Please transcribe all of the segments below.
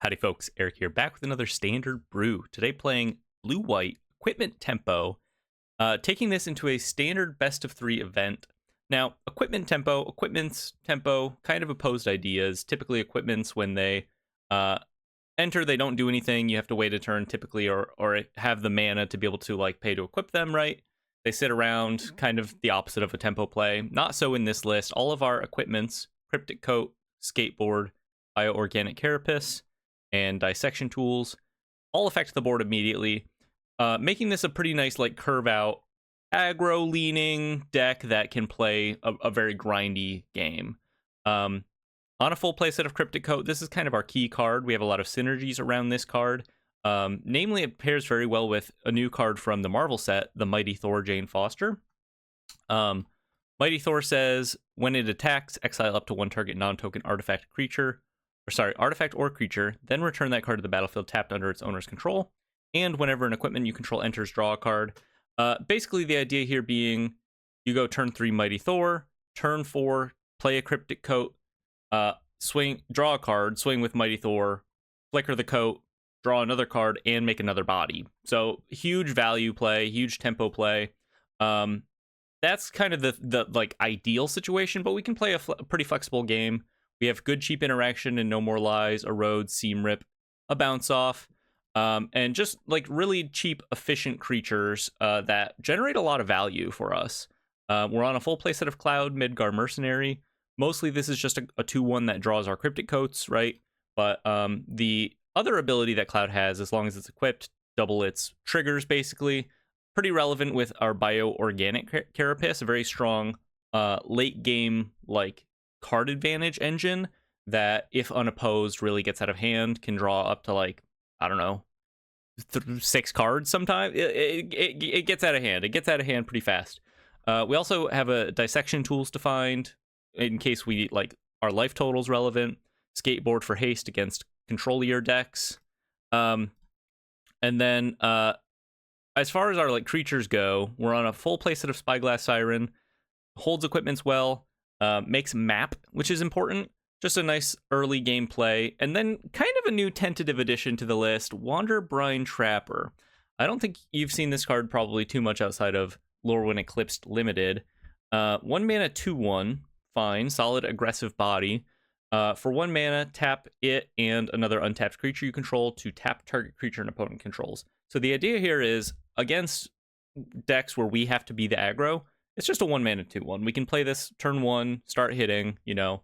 Howdy folks, Eric here, back with another standard brew. Today playing blue-white equipment tempo, taking this into a standard best of 3 event. Now, equipment's tempo, kind of opposed ideas. Typically equipments, when they enter, they don't do anything. You have to wait a turn typically, or have the mana to be able to like pay to equip them, right? They sit around, kind of the opposite of a tempo play. Not so in this list. All of our equipments, Cryptic Coat, Skateboard, Bioorganic Carapace, and Dissection Tools, all affect the board immediately, making this a pretty nice like curve out aggro leaning deck that can play a very grindy game. On a full play set of Cryptic Coat, this is kind of our key card. We have a lot of synergies around this card. Namely, it pairs very well with a new card from the Marvel set, the Mighty Thor Jane Foster. Mighty Thor says, when it attacks, exile up to one target non-token artifact or creature, then return that card to the battlefield tapped under its owner's control. And whenever an equipment you control enters, draw a card. Basically, the idea here being you go turn 3 Mighty Thor, turn 4, play a Cryptic Coat, draw a card, swing with Mighty Thor, flicker the coat, draw another card, and make another body. So huge value play, huge tempo play. That's kind of the like ideal situation, but we can play a pretty flexible game. We have good cheap interaction and No More Lies, Erode, Seam Rip, a Bounce Off, and just like really cheap, efficient creatures that generate a lot of value for us. We're on a full play set of Cloud, Midgar Mercenary. Mostly this is just a 2-1 that draws our Cryptic Coats, right? But the other ability that Cloud has, as long as it's equipped, double its triggers basically. Pretty relevant with our Bioorganic Carapace, a very strong late game like card advantage engine that, if unopposed, really gets out of hand, can draw up to like, I don't know, 6 cards sometimes. It gets out of hand. It gets out of hand pretty fast. We also have a Dissection Tools defined in case we like our life totals relevant. Skateboard for haste against controlier decks. And then as far as our like creatures go, we're on a full play set of Spyglass Siren. Holds equipments well. Makes map, which is important. Just a nice early game play. And then kind of a new tentative addition to the list, Wander Brine Trapper. I don't think you've seen this card probably too much outside of Lorwyn Eclipsed Limited. 1 mana, 2-1. Fine. Solid aggressive body. For 1 mana, tap it and another untapped creature you control to tap target creature an opponent controls. So the idea here is, against decks where we have to be the aggro, it's just a 1 mana 2-1. We can play this turn 1, start hitting, you know.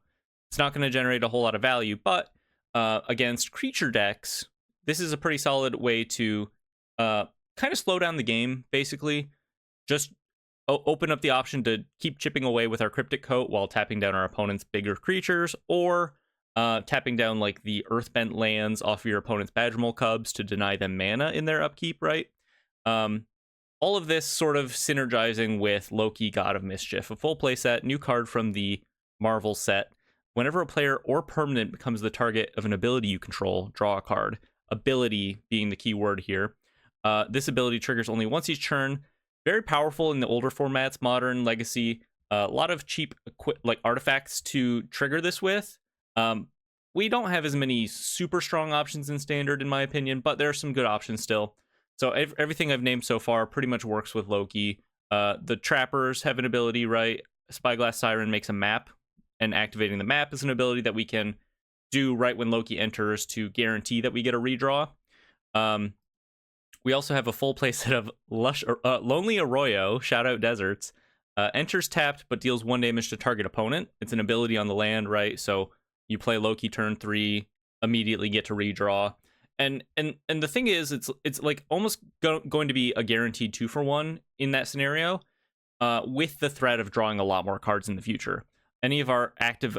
It's not going to generate a whole lot of value, but against creature decks, this is a pretty solid way to kind of slow down the game, basically. Just open up the option to keep chipping away with our Cryptic Coat while tapping down our opponent's bigger creatures, or tapping down like the Earthbent lands off of your opponent's Badgermole Cubs to deny them mana in their upkeep, right? All of this sort of synergizing with Loki, God of Mischief, a full playset, new card from the Marvel set. Whenever a player or permanent becomes the target of an ability you control, draw a card. Ability being the key word here. This ability triggers only once each turn. Very powerful in the older formats, Modern, Legacy. A lot of cheap like artifacts to trigger this with. We don't have as many super strong options in Standard, in my opinion, but there are some good options still. So everything I've named so far pretty much works with Loki. The Trappers have an ability, right? Spyglass Siren makes a map, and activating the map is an ability that we can do right when Loki enters to guarantee that we get a redraw. We also have a full play set of Lonely Arroyo, Shout Out Deserts. Enters tapped, but deals 1 damage to target opponent. It's an ability on the land, right? So you play Loki turn 3, immediately get to redraw. And the thing is, it's like almost going to be a guaranteed 2-for-1 in that scenario, with the threat of drawing a lot more cards in the future. Any of our active,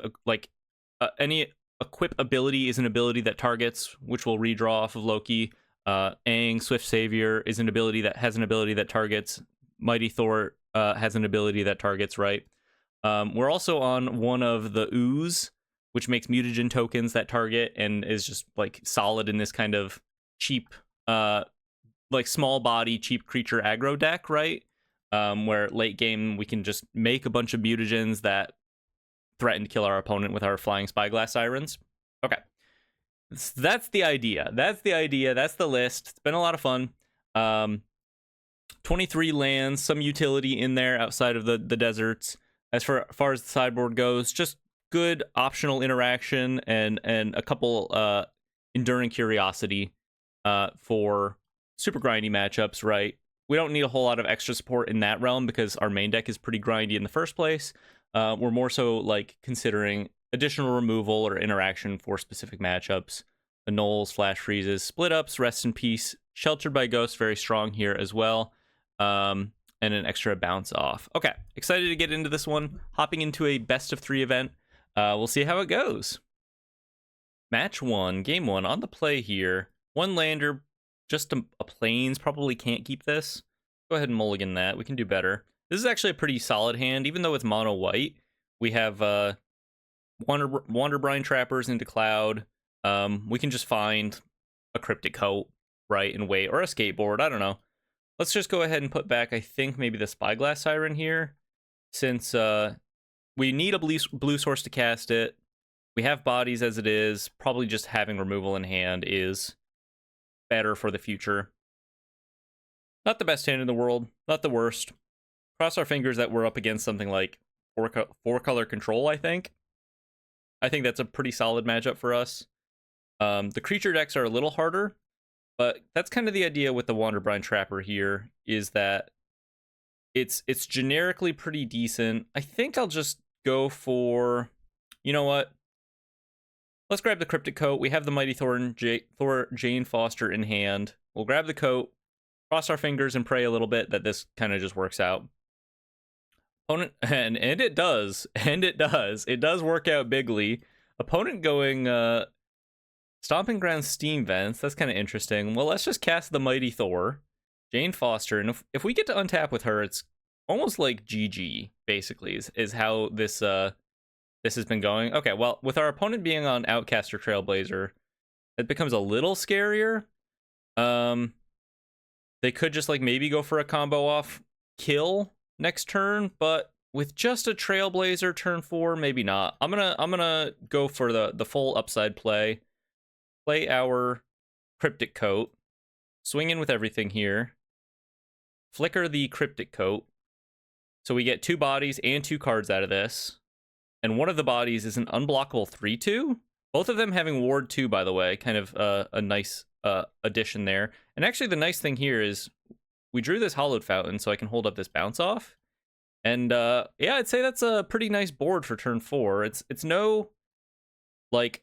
any equip ability is an ability that targets, which will redraw off of Loki. Aang, Swift Savior, is an ability that targets. Mighty Thor has an ability that targets, right? We're also on one of the Ooze, which makes mutagen tokens that target and is just like solid in this kind of cheap, like small body, cheap creature aggro deck, right? Where late game we can just make a bunch of mutagens that threaten to kill our opponent with our flying Spyglass Sirens. Okay. That's the idea. That's the idea. That's the list. It's been a lot of fun. 23 lands, some utility in there outside of the deserts. As far as the sideboard goes, just good optional interaction and a couple enduring curiosity for super grindy matchups, right? We don't need a whole lot of extra support in that realm because our main deck is pretty grindy in the first place. We're more so like considering additional removal or interaction for specific matchups. Annuls, flash freezes, split ups, rest in peace, sheltered by ghosts, very strong here as well. And an extra bounce off. Okay, excited to get into this one. Hopping into a best of 3 event. We'll see how it goes. Match 1, game 1 on the play here. 1 lander, just a plains. Probably can't keep this. Go ahead and mulligan that. We can do better. This is actually a pretty solid hand, even though it's mono white. We have Wanderbrine Trappers into Cloud. We can just find a Cryptic coat, right, and wait, or a skateboard. I don't know. Let's just go ahead and put back, I think, maybe the Spyglass Siren here, since we need a blue source to cast it. We have bodies as it is. Probably just having removal in hand is better for the future. Not the best hand in the world, not the worst. Cross our fingers that we're up against something like 4-color control, I think. I think that's a pretty solid matchup for us. The creature decks are a little harder, but that's kind of the idea with the Wanderbrine Trapper here, is that it's generically pretty decent. I think I'll just go for, you know what? Let's grab the Cryptic coat. We have the Mighty Thor Jane Foster in hand. We'll grab the coat, cross our fingers, and pray a little bit that this kind of just works out. Opponent, and it does. It does work out bigly. Opponent going Stomping Ground Steam Vents. That's kind of interesting. Well, let's just cast the Mighty Thor, Jane Foster, and if we get to untap with her, it's almost like GG, basically, is how this has been going. Okay, well, with our opponent being on Outcast or Trailblazer, it becomes a little scarier. They could just like maybe go for a combo off kill next turn, but with just a Trailblazer turn 4, maybe not. I'm gonna go for the full upside play. Play our Cryptic coat. Swing in with everything here. Flicker the Cryptic coat. So we get 2 bodies and 2 cards out of this. And one of the bodies is an unblockable 3/2. Both of them having Ward 2, by the way. Kind of a nice addition there. And actually the nice thing here is we drew this Hallowed Fountain, so I can hold up this bounce off. And yeah, I'd say that's a pretty nice board for turn 4. It's no like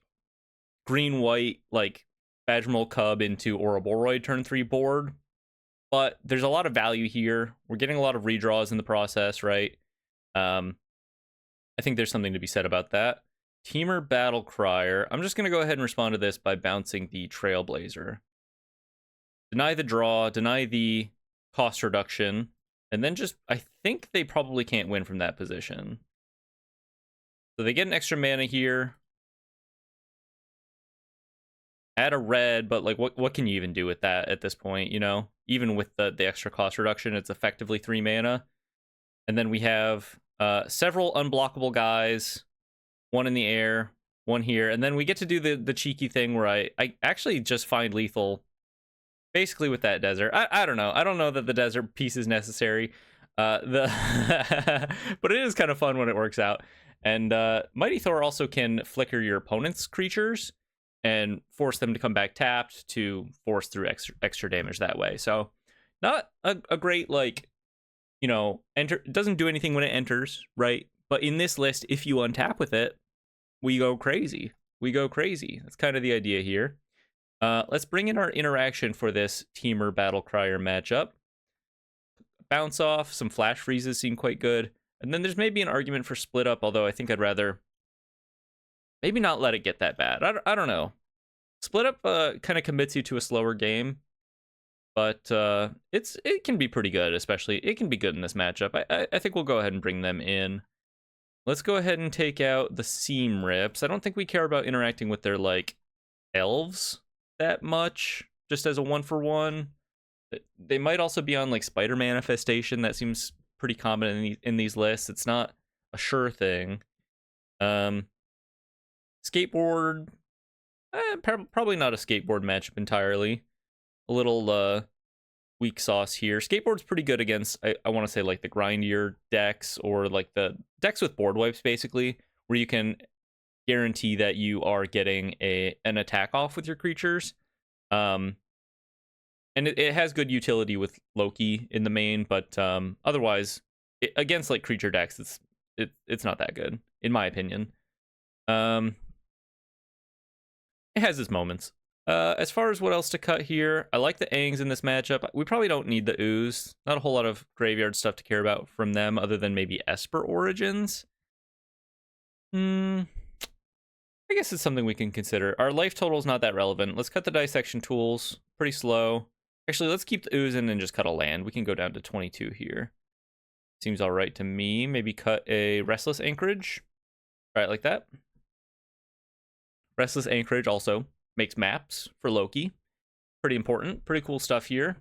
green-white, like Badgermole Cub into Ouroboroid turn 3 board, but there's a lot of value here. We're getting a lot of redraws in the process, right? I think there's something to be said about that. Temur Battlecrier. I'm just going to go ahead and respond to this by bouncing the Trailblazer. Deny the draw, deny the cost reduction, and then just, I think they probably can't win from that position. So they get an extra mana here. Add a red, but like what can you even do with that at this point, you know? Even with the extra cost reduction, it's effectively 3 mana. And then we have several unblockable guys, 1 in the air, 1 here, and then we get to do the cheeky thing where I actually just find lethal basically with that desert. I don't know. I don't know that the desert piece is necessary. But it is kind of fun when it works out. And Mighty Thor also can flicker your opponent's creatures and force them to come back tapped to force through extra damage that way. So not a great, like, you know, it doesn't do anything when it enters, right? But in this list, if you untap with it, we go crazy. We go crazy. That's kind of the idea here. Let's bring in our interaction for this Temur Battlecrier matchup. Bounce off, some flash freezes seem quite good. And then there's maybe an argument for split up, although I think I'd rather maybe not let it get that bad. I don't know. Split up kind of commits you to a slower game, but it can be pretty good, especially it can be good in this matchup. I think we'll go ahead and bring them in. Let's go ahead and take out the Seam Rips. I don't think we care about interacting with their like elves that much, just as a 1-for-1. They might also be on like Spider Manifestation. That seems pretty common in these lists. It's not a sure thing. Skateboard, Probably not a skateboard matchup entirely. A little weak sauce here. Skateboard's pretty good against, I want to say, like the grindier decks, or like the decks with board wipes, basically, where you can guarantee that you are getting an attack off with your creatures. And it has good utility with Loki in the main, but otherwise, against like creature decks, it's not that good, in my opinion. It has its moments. As far as what else to cut here, I like the Aangs in this matchup. We probably don't need the Ooze. Not a whole lot of graveyard stuff to care about from them, other than maybe Esper Origins. I guess it's something we can consider. Our life total is not that relevant. Let's cut the dissection tools. Pretty slow. Actually, let's keep the Ooze in and just cut a land. We can go down to 22 here. Seems all right to me. Maybe cut a Restless Anchorage. Right, like that. Restless Anchorage also makes maps for Loki. Pretty important. Pretty cool stuff here.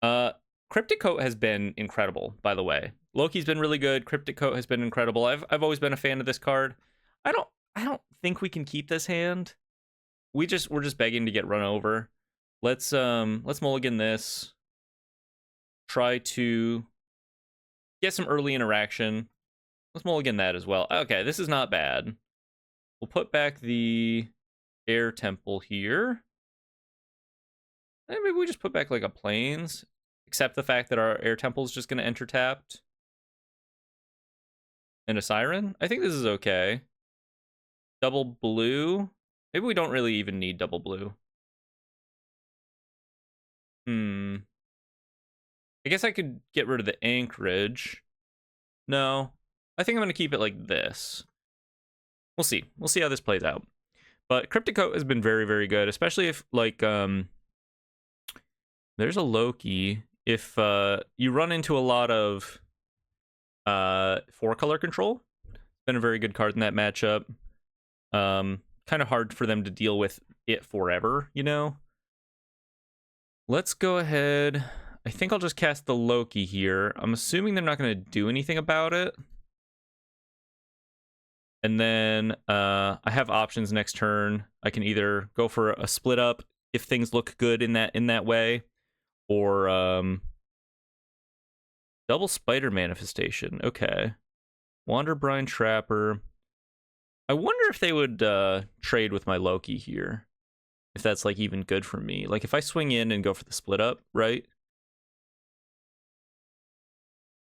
Cryptic Coat has been incredible, by the way. Loki's been really good. Cryptic Coat has been incredible. I've always been a fan of this card. I don't think we can keep this hand. We're just begging to get run over. Let's mulligan this. Try to get some early interaction. Let's mulligan that as well. Okay, this is not bad. We'll put back the Air Temple here. And maybe we just put back like a Plains. Accept the fact that our Air Temple is just going to enter tapped. And a Siren. I think this is okay. Double blue. Maybe we don't really even need double blue. I guess I could get rid of the Anchorage. No. I think I'm going to keep it like this. We'll see. We'll see how this plays out. But Cryptic Coat has been very, very good, especially if, like, there's a Loki. If you run into a lot of 4-color control, it's been a very good card in that matchup. Kind of hard for them to deal with it forever, you know? Let's go ahead. I think I'll just cast the Loki here. I'm assuming they're not going to do anything about it. And then I have options next turn. I can either go for a split up if things look good in that way, or double Spider Manifestation. Okay. Wanderbrine Trapper. I wonder if they would trade with my Loki here. If that's like even good for me. Like if I swing in and go for the split up, right?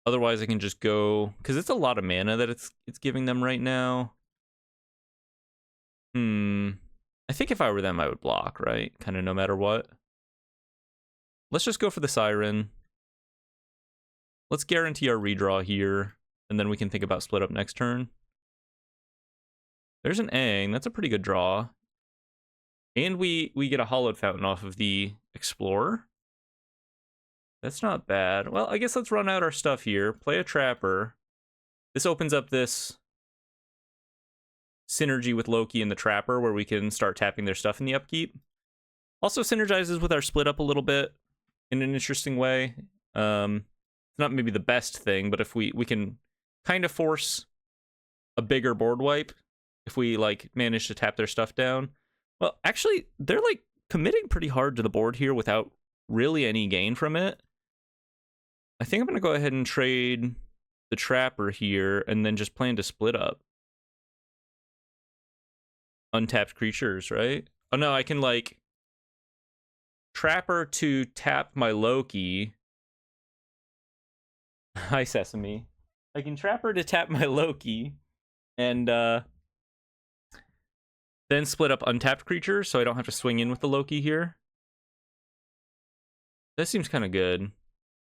Otherwise I can just go, because it's a lot of mana that it's giving them right now. I think if I were them I would block, right? Kind of no matter what. Let's just go for the Siren. Let's guarantee our redraw here, and then we can think about split up next turn. There's an Aang. That's a pretty good draw. And we get a Hollowed Fountain off of the Explorer. That's not bad. Well, I guess let's run out our stuff here. Play a Trapper. This opens up this synergy with Loki and the Trapper, where we can start tapping their stuff in the upkeep. Also synergizes with our split up a little bit in an interesting way. It's not maybe the best thing, but if we can kind of force a bigger board wipe, if we like manage to tap their stuff down. Well, actually, they're like committing pretty hard to the board here without really any gain from it. I think I'm going to go ahead and trade the Trapper here and then just plan to split up. Untapped creatures, right? Oh no, I can like Trapper to tap my Loki. Hi, Sesame. I can Trapper to tap my Loki and then split up untapped creatures so I don't have to swing in with the Loki here. That seems kind of good.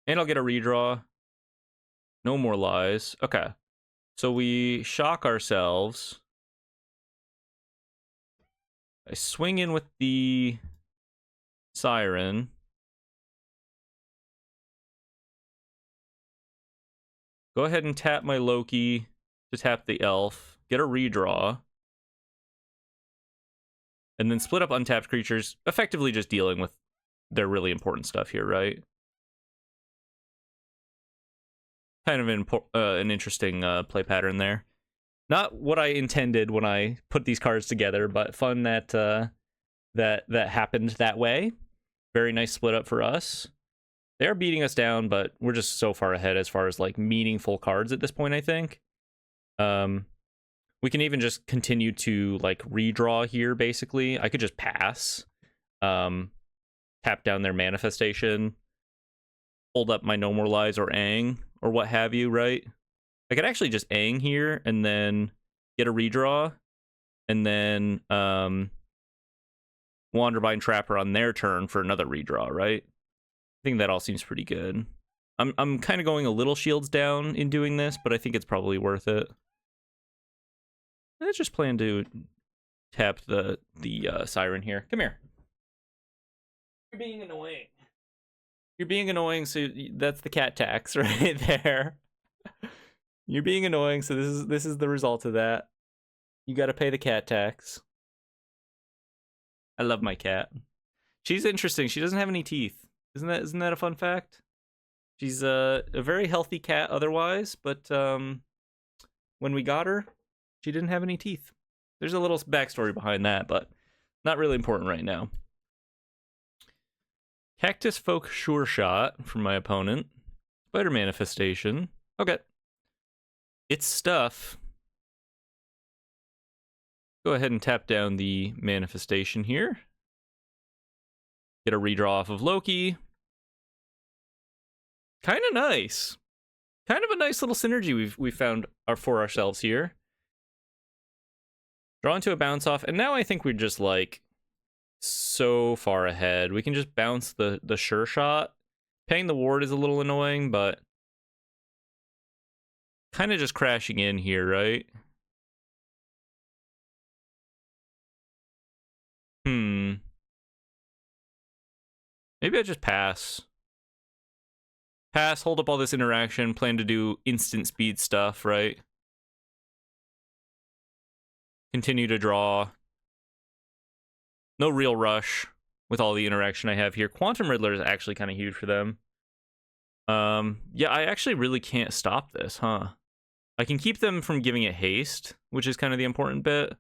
And I'll get a redraw. No more lies. Okay. So we shock ourselves. I swing in with the Siren. Go ahead and tap my Loki to tap the Elf. Get a redraw. And then split up untapped creatures, effectively just dealing with their really important stuff here, right? Kind of an interesting play pattern there. Not what I intended when I put these cards together, but fun that that happened that way. Very nice split up for us. They're beating us down, but we're just so far ahead as far as like meaningful cards at this point, I think. We can even just continue to like redraw here, basically. I could just pass. Tap down their manifestation. Hold up my No More Lives or Aang or what have you, right? I could actually just Aang here and then get a redraw. And then Wanderbind Trapper on their turn for another redraw, right? I think that all seems pretty good. I'm kind of going a little shields down in doing this, but I think it's probably worth it. Let's just plan to tap the Siren here. Come here. You're being annoying. You're being annoying, so that's the cat tax right there. You're being annoying, so this is the result of that. You got to pay the cat tax. I love my cat. She's interesting. She doesn't have any teeth. Isn't that a fun fact? She's a very healthy cat otherwise, but when we got her, she didn't have any teeth. There's a little backstory behind that, but not really important right now. Cactus Folk Sure Shot from my opponent. Spider Manifestation. Okay. It's stuff. Go ahead and tap down the manifestation here. Get a redraw off of Loki. Kind of nice. Kind of a nice little synergy we've found for ourselves here. Draw into a bounce off, and now I think we're just like so far ahead. We can just bounce the Sure Shot. Paying the ward is a little annoying, but kind of just crashing in here, right? Maybe I just pass. Pass, hold up all this interaction, plan to do instant speed stuff, right? Continue to draw. No real rush with all the interaction I have here. Quantum Riddler is actually kind of huge for them. Yeah, I actually really can't stop this, huh? I can keep them from giving it haste, which is kind of the important bit,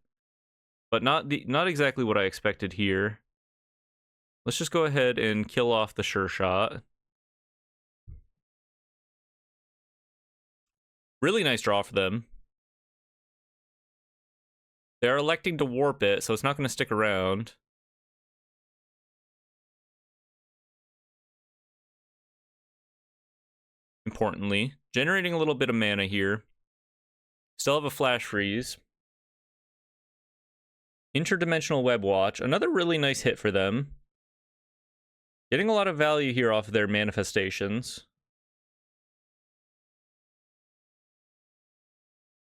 but not exactly what I expected here. Let's just go ahead and kill off the Sure Shot. Really nice draw for them. They're electing to warp it, so it's not going to stick around. Importantly, generating a little bit of mana here. Still have a flash freeze. Interdimensional Web Watch, another really nice hit for them. Getting a lot of value here off of their manifestations.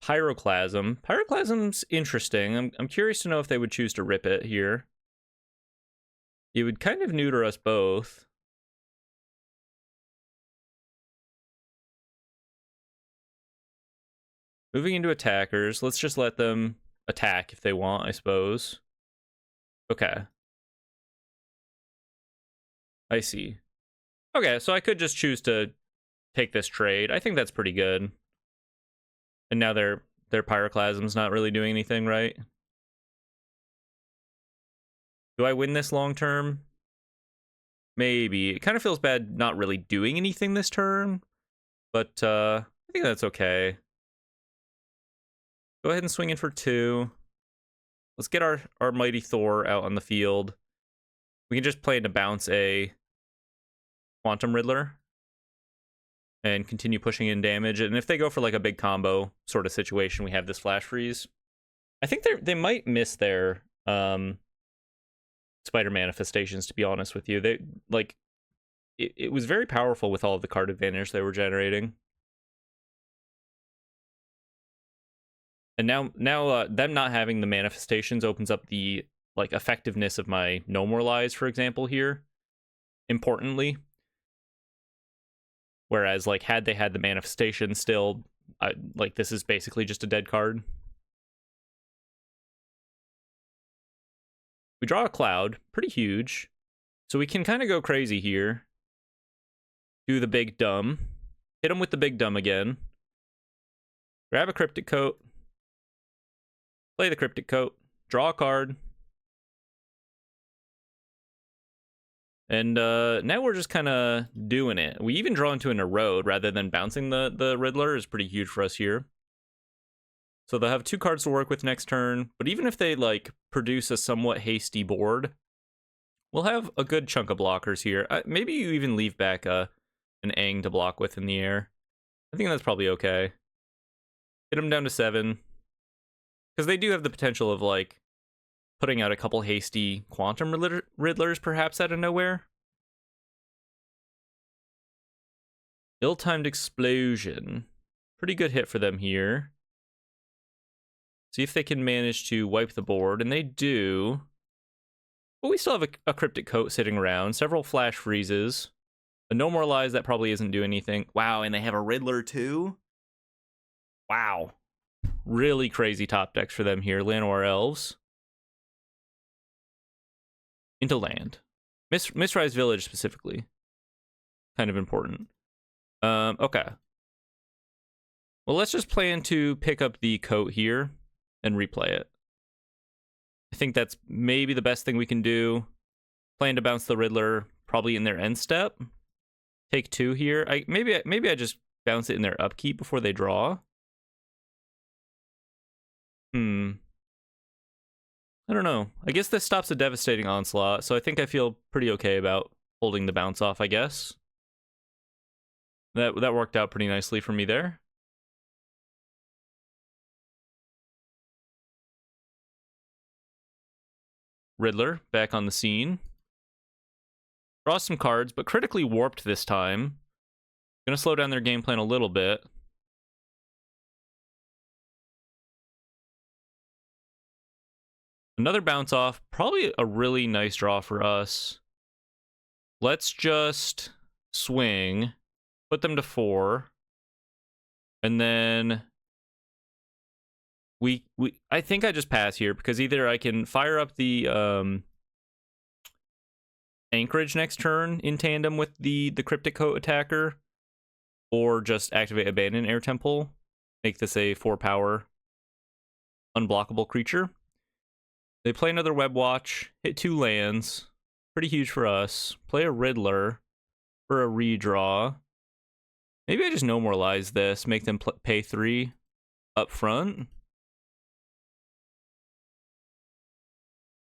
Pyroclasm. Pyroclasm's interesting. I'm curious to know if they would choose to rip it here. It would kind of neuter us both. Moving into attackers. Let's just let them attack if they want, I suppose. Okay. I see. Okay, so I could just choose to take this trade. I think that's pretty good. And now their Pyroclasm's not really doing anything, right? Do I win this long term? Maybe. It kind of feels bad not really doing anything this turn, but I think that's okay. Go ahead and swing in for 2. Let's get our Mighty Thor out on the field. We can just play to bounce a Quantum Riddler and continue pushing in damage. And if they go for like a big combo sort of situation, we have this flash freeze. I think they might miss their Spider Manifestations, to be honest with you. They like it was very powerful with all of the card advantage they were generating. And now them not having the manifestations opens up the like effectiveness of my No More Lies, for example, here. Importantly. Whereas, like, had they had the manifestation still, like, this is basically just a dead card. We draw a cloud, pretty huge. So we can kind of go crazy here. Do the big dumb. Hit him with the big dumb again. Grab a Cryptic Coat. Play the Cryptic Coat. Draw a card. And now we're just kind of doing it. We even draw into an Erode rather than bouncing the Riddler is pretty huge for us here. So they'll have 2 cards to work with next turn. But even if they, like, produce a somewhat hasty board, we'll have a good chunk of blockers here. Maybe you even leave back an Aang to block with in the air. I think that's probably okay. Hit them down to 7. Because they do have the potential of, like, putting out a couple hasty Quantum Riddlers, perhaps, out of nowhere. Ill-timed Explosion. Pretty good hit for them here. See if they can manage to wipe the board, and they do. But we still have a Cryptic Coat sitting around, several Flash Freezes. A No More Lies, that probably isn't doing anything. Wow, and they have a Riddler too? Wow. Really crazy top decks for them here. Llanowar Elves. Into land. Mistrise Village specifically. Kind of important. Okay. Well, let's just plan to pick up the coat here and replay it. I think that's maybe the best thing we can do. Plan to bounce the Riddler probably in their end step. Take 2 here. Maybe I just bounce it in their upkeep before they draw. I don't know. I guess this stops a devastating onslaught, so I think I feel pretty okay about holding the bounce off, I guess. That worked out pretty nicely for me there. Riddler back on the scene. Draw some cards, but critically warped this time. Gonna slow down their game plan a little bit. Another bounce off. Probably a really nice draw for us. Let's just swing. Put them to 4. And then I think I just pass here because either I can fire up the Anchorage next turn in tandem with the Cryptic Coat attacker, or just activate Abandon Air Temple, make this a 4-power unblockable creature. They play another Web Watch, hit 2 lands, pretty huge for us. Play a Riddler for a redraw. Maybe I just No More Lies this, make them pay 3 up front.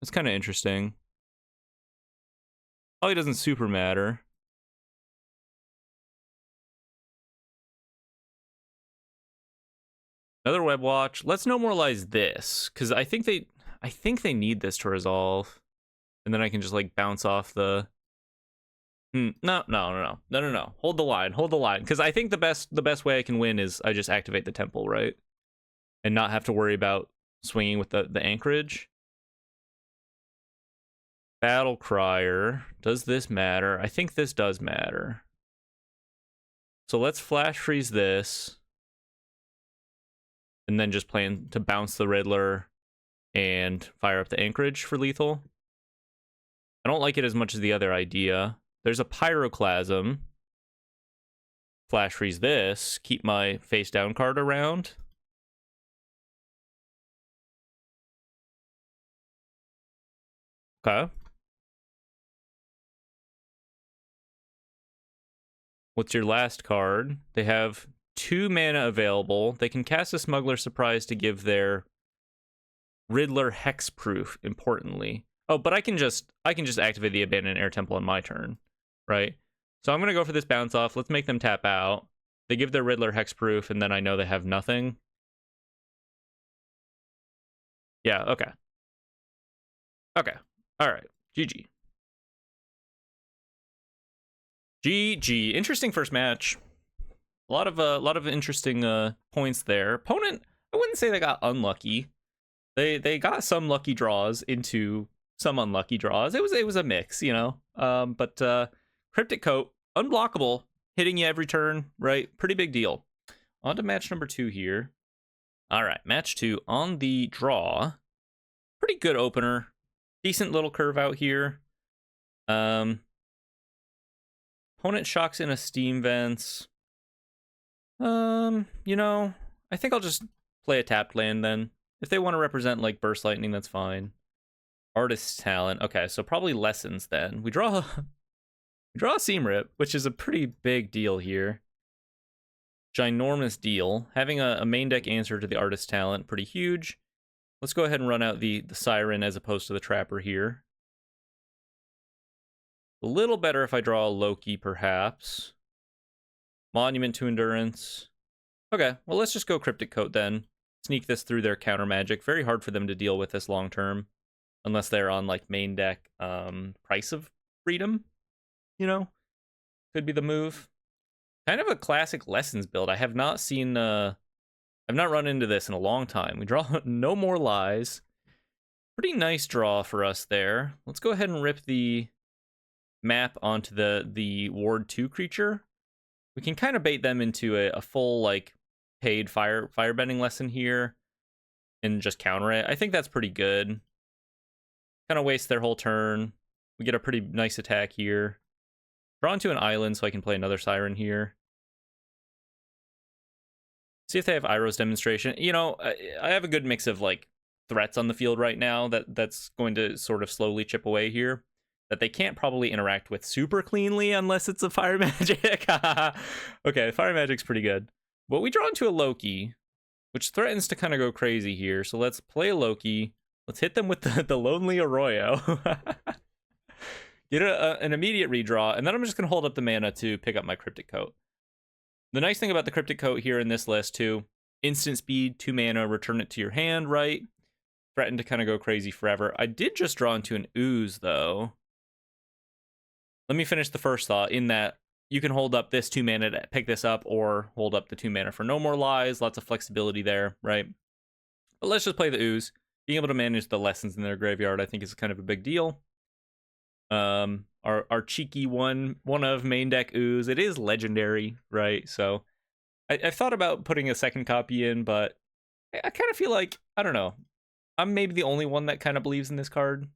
It's kind of interesting. Probably doesn't super matter. Another Web Watch. Let's No More Lies this, because I think they need this to resolve, and then I can just like bounce off the. No. Hold the line, because I think the best way I can win is I just activate the temple, right, and not have to worry about swinging with the Anchorage. Battlecrier. Does this matter? I think this does matter. So let's flash freeze this. And then just plan to bounce the Riddler and fire up the Anchorage for lethal. I don't like it as much as the other idea. There's a Pyroclasm. Flash freeze this. Keep my face down card around. Okay. What's your last card? They have 2 mana available. They can cast a Smuggler Surprise to give their Riddler hexproof, importantly. Oh, but I can just activate the Abandoned Air Temple on my turn, right? So I'm going to go for this bounce off. Let's make them tap out. They give their Riddler hexproof, and then I know they have nothing. Yeah, okay. Okay. All right. GG. GG. Interesting first match. A lot of interesting points there. Opponent, I wouldn't say they got unlucky. They got some lucky draws into some unlucky draws. It was a mix, you know. But Cryptic Coat, unblockable, hitting you every turn, right? Pretty big deal. On to match number 2 here. All right, match 2 on the draw. Pretty good opener. Decent little curve out here. Opponent shocks in a Steam Vents. You know, I think I'll just play a tapped land then. If they want to represent like Burst Lightning, that's fine. Artist's Talent. Okay, so probably Lessons then. We draw Draw a Seam Rip, which is a pretty big deal here. Ginormous deal. Having a main deck answer to the Artist talent, pretty huge. Let's go ahead and run out the Siren as opposed to the Trapper here. A little better if I draw a Loki, perhaps. Monument to Endurance. Okay, well, let's just go Cryptic Coat then. Sneak this through their counter magic. Very hard for them to deal with this long term. Unless they're on, like, main deck Price of Freedom. You know? Could be the move. Kind of a classic Lessons build. I have not seen... I've not run into this in a long time. We draw No More Lies. Pretty nice draw for us there. Let's go ahead and rip the map onto the Ward 2 creature. We can kind of bait them into a full, like, paid firebending lesson here and just counter it. I think that's pretty good. Kind of waste their whole turn. We get a pretty nice attack here. Draw into an island so I can play another Siren here. See if they have Iroh's Demonstration. You know, I have a good mix of, like, threats on the field right now that's going to sort of slowly chip away here. That they can't probably interact with super cleanly unless it's a Fire Magic. Okay, Fire Magic's pretty good. But we draw into a Loki, which threatens to kind of go crazy here. So let's play a Loki. Let's hit them with the Lonely Arroyo. Get an immediate redraw, and then I'm just going to hold up the mana to pick up my Cryptic Coat. The nice thing about the Cryptic Coat here in this list, too, instant speed, 2 mana, return it to your hand, right? Threaten to kind of go crazy forever. I did just draw into an Ooze, though. Let me finish the first thought in that you can hold up this 2 mana to pick this up or hold up the 2 mana for No More Lies. Lots of flexibility there, right? But let's just play the Ooze. Being able to manage the Lessons in their graveyard, I think, is kind of a big deal. Our cheeky one of main deck Ooze. It is legendary, right? So I thought about putting a second copy in, but I kind of feel like, I don't know. I'm maybe the only one that kind of believes in this card.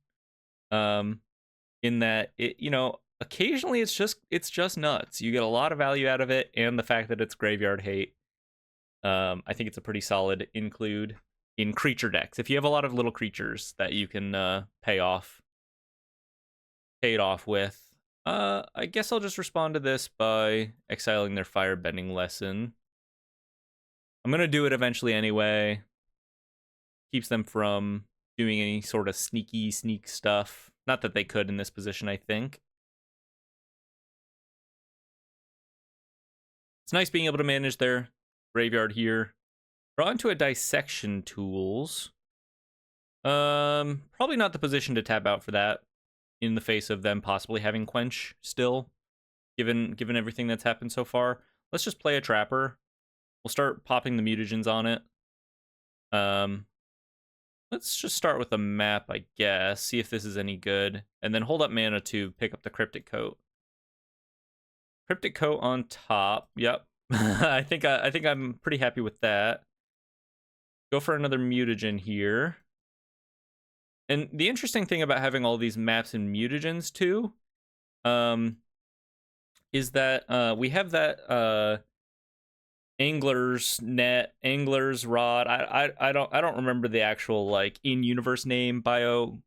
In that it, you know, occasionally it's just nuts. You get a lot of value out of it, and the fact that it's graveyard hate. I think it's a pretty solid include in creature decks. If you have a lot of little creatures that you can pay it off with. I guess I'll just respond to this by exiling their Firebending Lesson. I'm gonna do it eventually anyway. Keeps them from doing any sort of sneak stuff. Not that they could in this position, I think. It's nice being able to manage their graveyard here. Draw into a Dissection Tools. Probably not the position to tap out for that in the face of them possibly having Quench still, given everything that's happened so far. Let's just play a Trapper. We'll start popping the mutagens on it. Let's just start with a map, I guess. See if this is any good. And then hold up mana to pick up the Cryptic Coat. Cryptic Coat on top. Yep. I think I'm pretty happy with that. Go for another mutagen here. And the interesting thing about having all these maps and mutagens too, is that we have that Angler's Net, Angler's Rod. I don't remember the actual like in-universe name, bio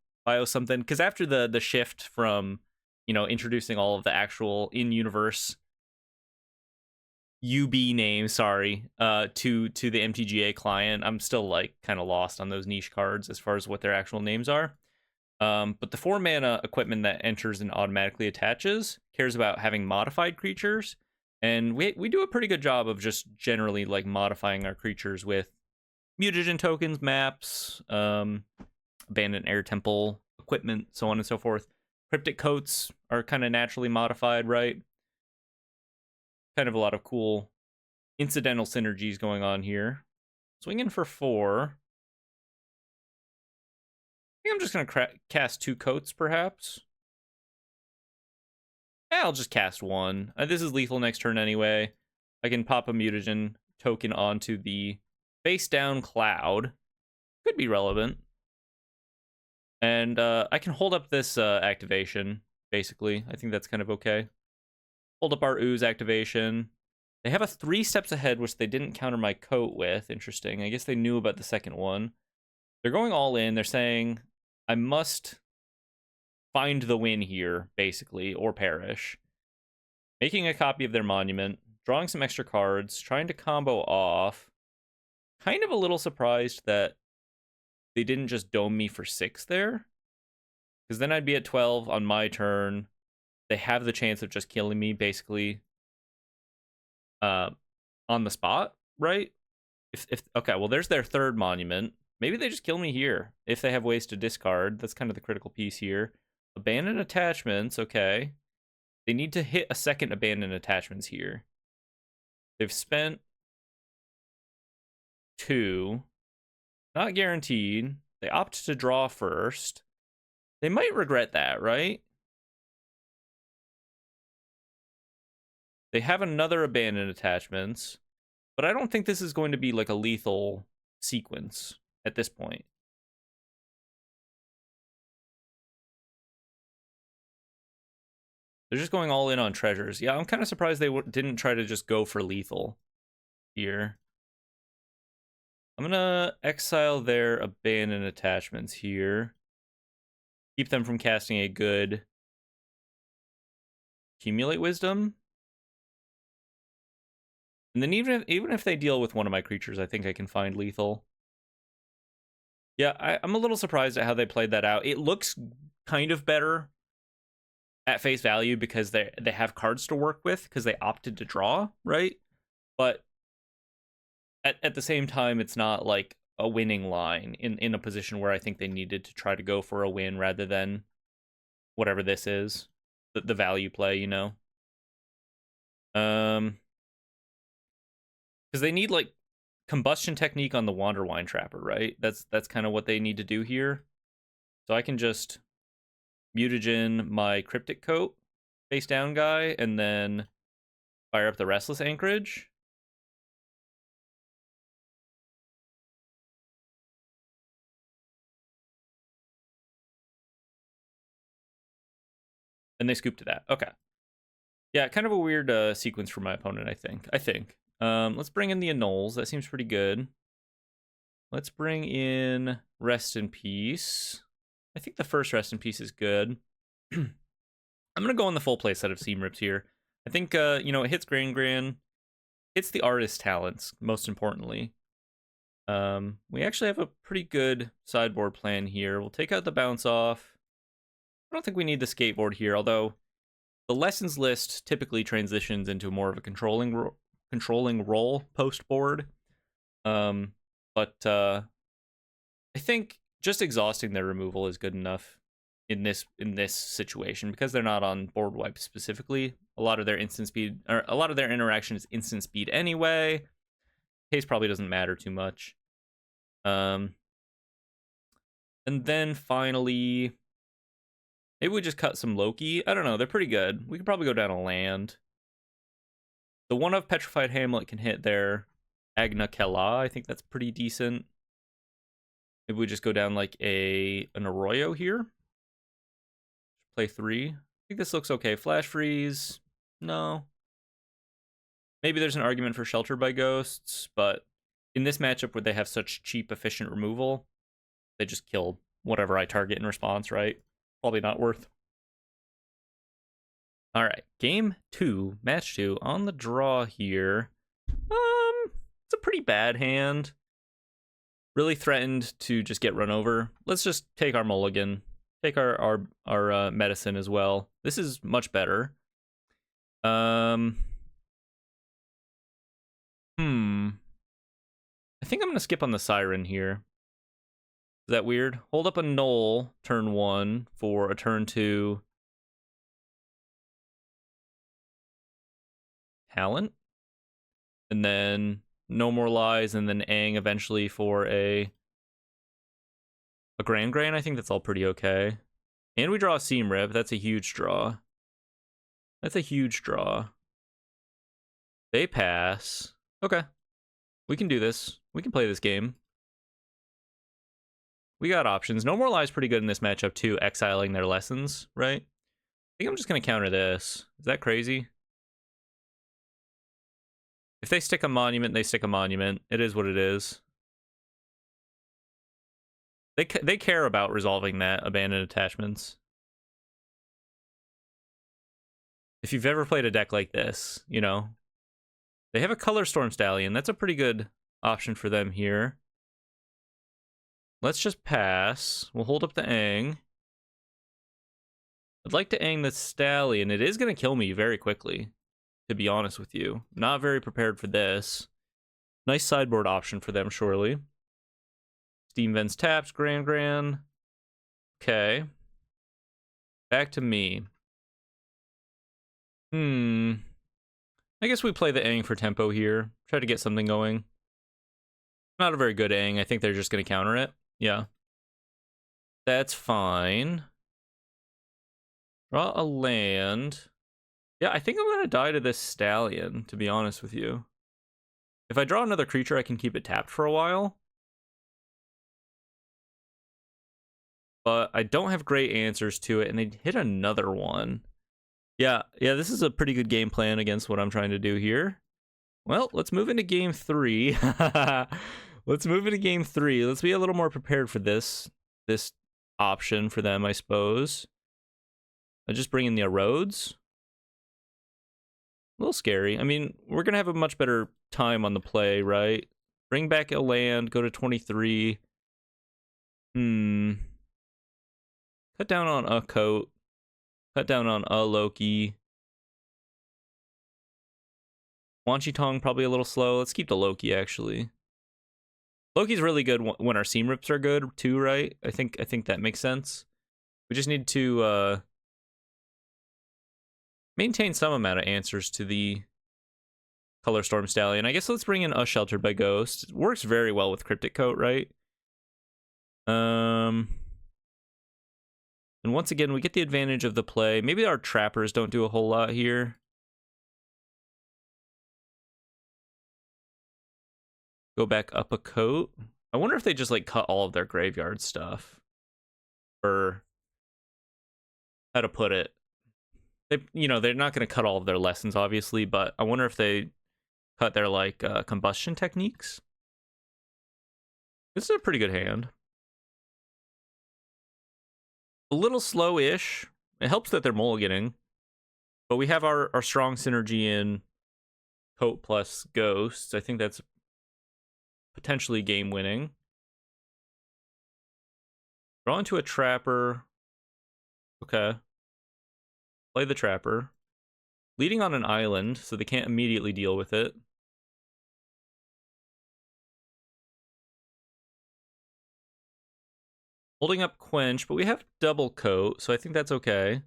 something. Because after the shift from, you know, introducing all of the actual in-universe UB names, sorry, to the MTGA client, I'm still like kind of lost on those niche cards as far as what their actual names are. But the 4 mana equipment that enters and automatically attaches cares about having modified creatures. And we do a pretty good job of just generally like modifying our creatures with mutagen tokens, maps, abandoned air temple equipment, so on and so forth. Cryptic coats are kind of naturally modified, right? Kind of a lot of cool incidental synergies going on here. Swinging for 4. I think I'm just going to cast 2 coats, perhaps. I'll just cast 1. This is lethal next turn anyway. I can pop a mutagen token onto the face down cloud. Could be relevant. And I can hold up this activation, basically. I think that's kind of okay. Hold up our Ooze activation. They have a 3 steps ahead, which they didn't counter my coat with. Interesting. I guess they knew about the second one. They're going all in. They're saying, I must find the win here, basically, or perish. making a copy of their monument, drawing some extra cards, trying to combo off. Kind of a little surprised that they didn't just dome me for 6 there. Because then I'd be at 12 on my turn. They have the chance of just killing me, basically, on the spot, right? If okay, well, there's their 3rd monument. Maybe they just kill me here if they have ways to discard. That's kind of the critical piece here. Abandon attachments, okay. They need to hit a second abandon attachments here. They've spent 2. Not guaranteed. They opt to draw first. They might regret that, right? They have another abandoned attachments, but I don't think this is going to be like a lethal sequence at this point. They're just going all in on treasures. Yeah, I'm kind of surprised they didn't try to just go for lethal here. I'm gonna exile their abandoned attachments here. Keep them from casting a good accumulate wisdom. And then even if they deal with one of my creatures, I think I can find lethal. Yeah, I'm a little surprised at how they played that out. It looks kind of better at face value because they have cards to work with because they opted to draw, right? But at the same time, it's not like a winning line in a position where I think they needed to try to go for a win rather than whatever this is, the value play, you know? Because they need like combustion technique on the Wanderwine Trapper, right? That's kind of what they need to do here. So I can just mutagen my Cryptic Coat face down guy and then fire up the Restless Anchorage. And they scoop to that. Okay. Yeah, kind of a weird sequence for my opponent, I think. Let's bring in the Annuls. That seems pretty good. Let's bring in Rest in Peace. I think the first Rest in Peace is good. I'm going to go on the full play set of Seam Rips here. I think, you know, it hits Gran. Hits the artist talents, most importantly. We actually have a pretty good sideboard plan here. We'll take out the Bounce Off. I don't think we need the Skateboard here, although the Lessons list typically transitions into more of a controlling role post-board. But I think just exhausting their removal is good enough in this situation because they're not on board wipe specifically. A lot of their instant speed, or a lot of their interaction is instant speed anyway. Pace probably doesn't matter too much. And then finally, maybe we just cut some Loki. I don't know. They're pretty good. We could probably go down a land. The one of Petrified Hamlet can hit their Agna Kela. I think that's pretty decent. Maybe we just go down like an Arroyo here. Play 3. I think this looks okay. Flash Freeze. No. Maybe there's an argument for Shelter by Ghosts, but in this matchup where they have such cheap, efficient removal, they just kill whatever I target in response, right? Probably not worth. All right, game 2, match 2, on the draw here. It's a pretty bad hand. Really threatened to just get run over. Let's just take our mulligan. Take our medicine as well. This is much better. I think I'm gonna skip on the Siren here. Is that weird? Hold up a Knoll turn 1 for a turn 2 talent. And then No More Lies, and then Aang eventually for a Gran. I think that's all pretty okay. And we draw a Seam Rip. That's a huge draw. That's a huge draw. They pass. Okay. We can do this. We can play this game. We got options. No More Lies pretty good in this matchup too, exiling their Lessons, right? I think I'm just going to counter this. Is that crazy? If they stick a monument, they stick a monument. It is what it is. They care about resolving that abandoned attachments. if you've ever played a deck like this, you know, they have a Color Storm Stallion. That's a pretty good option for them here. Let's just pass. We'll hold up the Aang. I'd like to Aang the Stallion. It is going to kill me very quickly, to be honest with you. Not very prepared for this. Nice sideboard option for them, surely. Steam Vents taps, Grand. Okay. Back to me. I guess we play the Aang for tempo here. Try to get something going. Not a very good Aang. I think they're just going to counter it. Yeah. That's fine. Draw a land. Yeah, I think I'm going to die to this Stallion, to be honest with you. If I draw another creature, I can keep it tapped for a while. But I don't have great answers to it, and they hit another one. Yeah, this is a pretty good game plan against what I'm trying to do here. Well, let's move into game 3. Let's move into game 3. Let's be a little more prepared for this option for them, I suppose. I just bring in the Erodes. A little scary. I mean, we're going to have a much better time on the play, right? Bring back a land, go to 23. Cut down on a coat. Cut down on a Loki. Wanchi Tong probably a little slow. Let's keep the Loki, actually. Loki's really good when our seam rips are good, too, right? I think that makes sense. We just need to maintain some amount of answers to the Color Storm Stallion. I guess let's bring in Sheltered by Ghost. It works very well with Cryptic Coat, right? And once again, we get the advantage of the play. Maybe our trappers don't do a whole lot here. Go back up a coat. I wonder if they just like cut all of their graveyard stuff. Or how to put it. They're not going to cut all of their lessons, obviously, but I wonder if they cut their like combustion techniques. This is a pretty good hand. A little slow-ish. It helps that they're mulliganing. But we have our strong synergy in Coat plus Ghosts. I think that's potentially game-winning. Draw into a Trapper. Okay. Play the Trapper. Leading on an island, so they can't immediately deal with it. Holding up Quench, but we have double coat, so I think that's okay.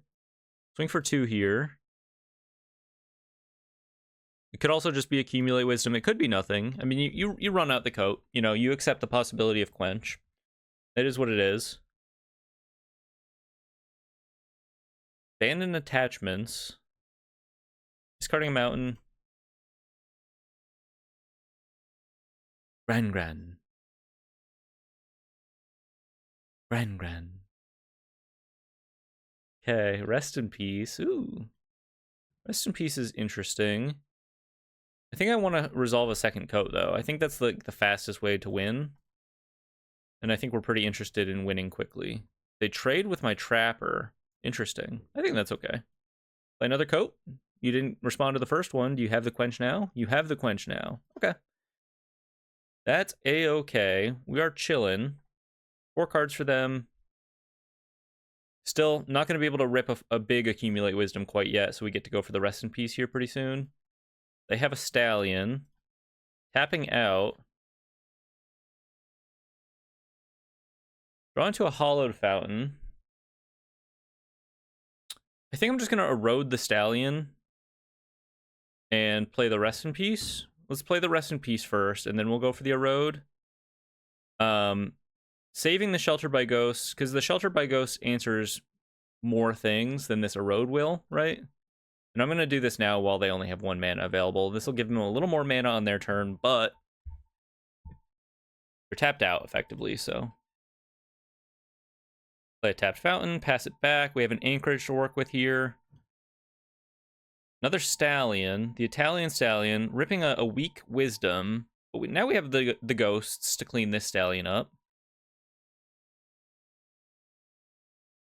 Swing for 2 here. It could also just be Accumulate Wisdom. It could be nothing. I mean, you run out the coat. You accept the possibility of Quench. That is what it is. Abandon attachments. Discarding a mountain. Gran. Okay, Rest in Peace. Ooh. Rest in Peace is interesting. I think I want to resolve a second coat, though. I think that's the fastest way to win. And I think we're pretty interested in winning quickly. They trade with my Trapper. Interesting. I think that's okay. Play another coat. You didn't respond to the first one. Do you have the Quench now? You have the Quench now. Okay. That's a-okay. We are chilling. 4 cards for them. Still not going to be able to rip a big Accumulate Wisdom quite yet, so we get to go for the Rest in Peace here pretty soon. They have a Stallion. Tapping out. Draw into a Hollowed Fountain. I think I'm just going to erode the Stallion and play the Rest in Peace. Let's play the Rest in Peace first, and then we'll go for the Erode. Saving the Shelter by Ghosts, because the Shelter by Ghosts answers more things than this Erode will, right? And I'm going to do this now while they only have 1 mana available. This will give them a little more mana on their turn, but they're tapped out, effectively, so. Play a tapped Fountain, pass it back. We have an Anchorage to work with here. Another Stallion, the Italian Stallion, ripping a weak Wisdom. But now we have the Ghosts to clean this Stallion up.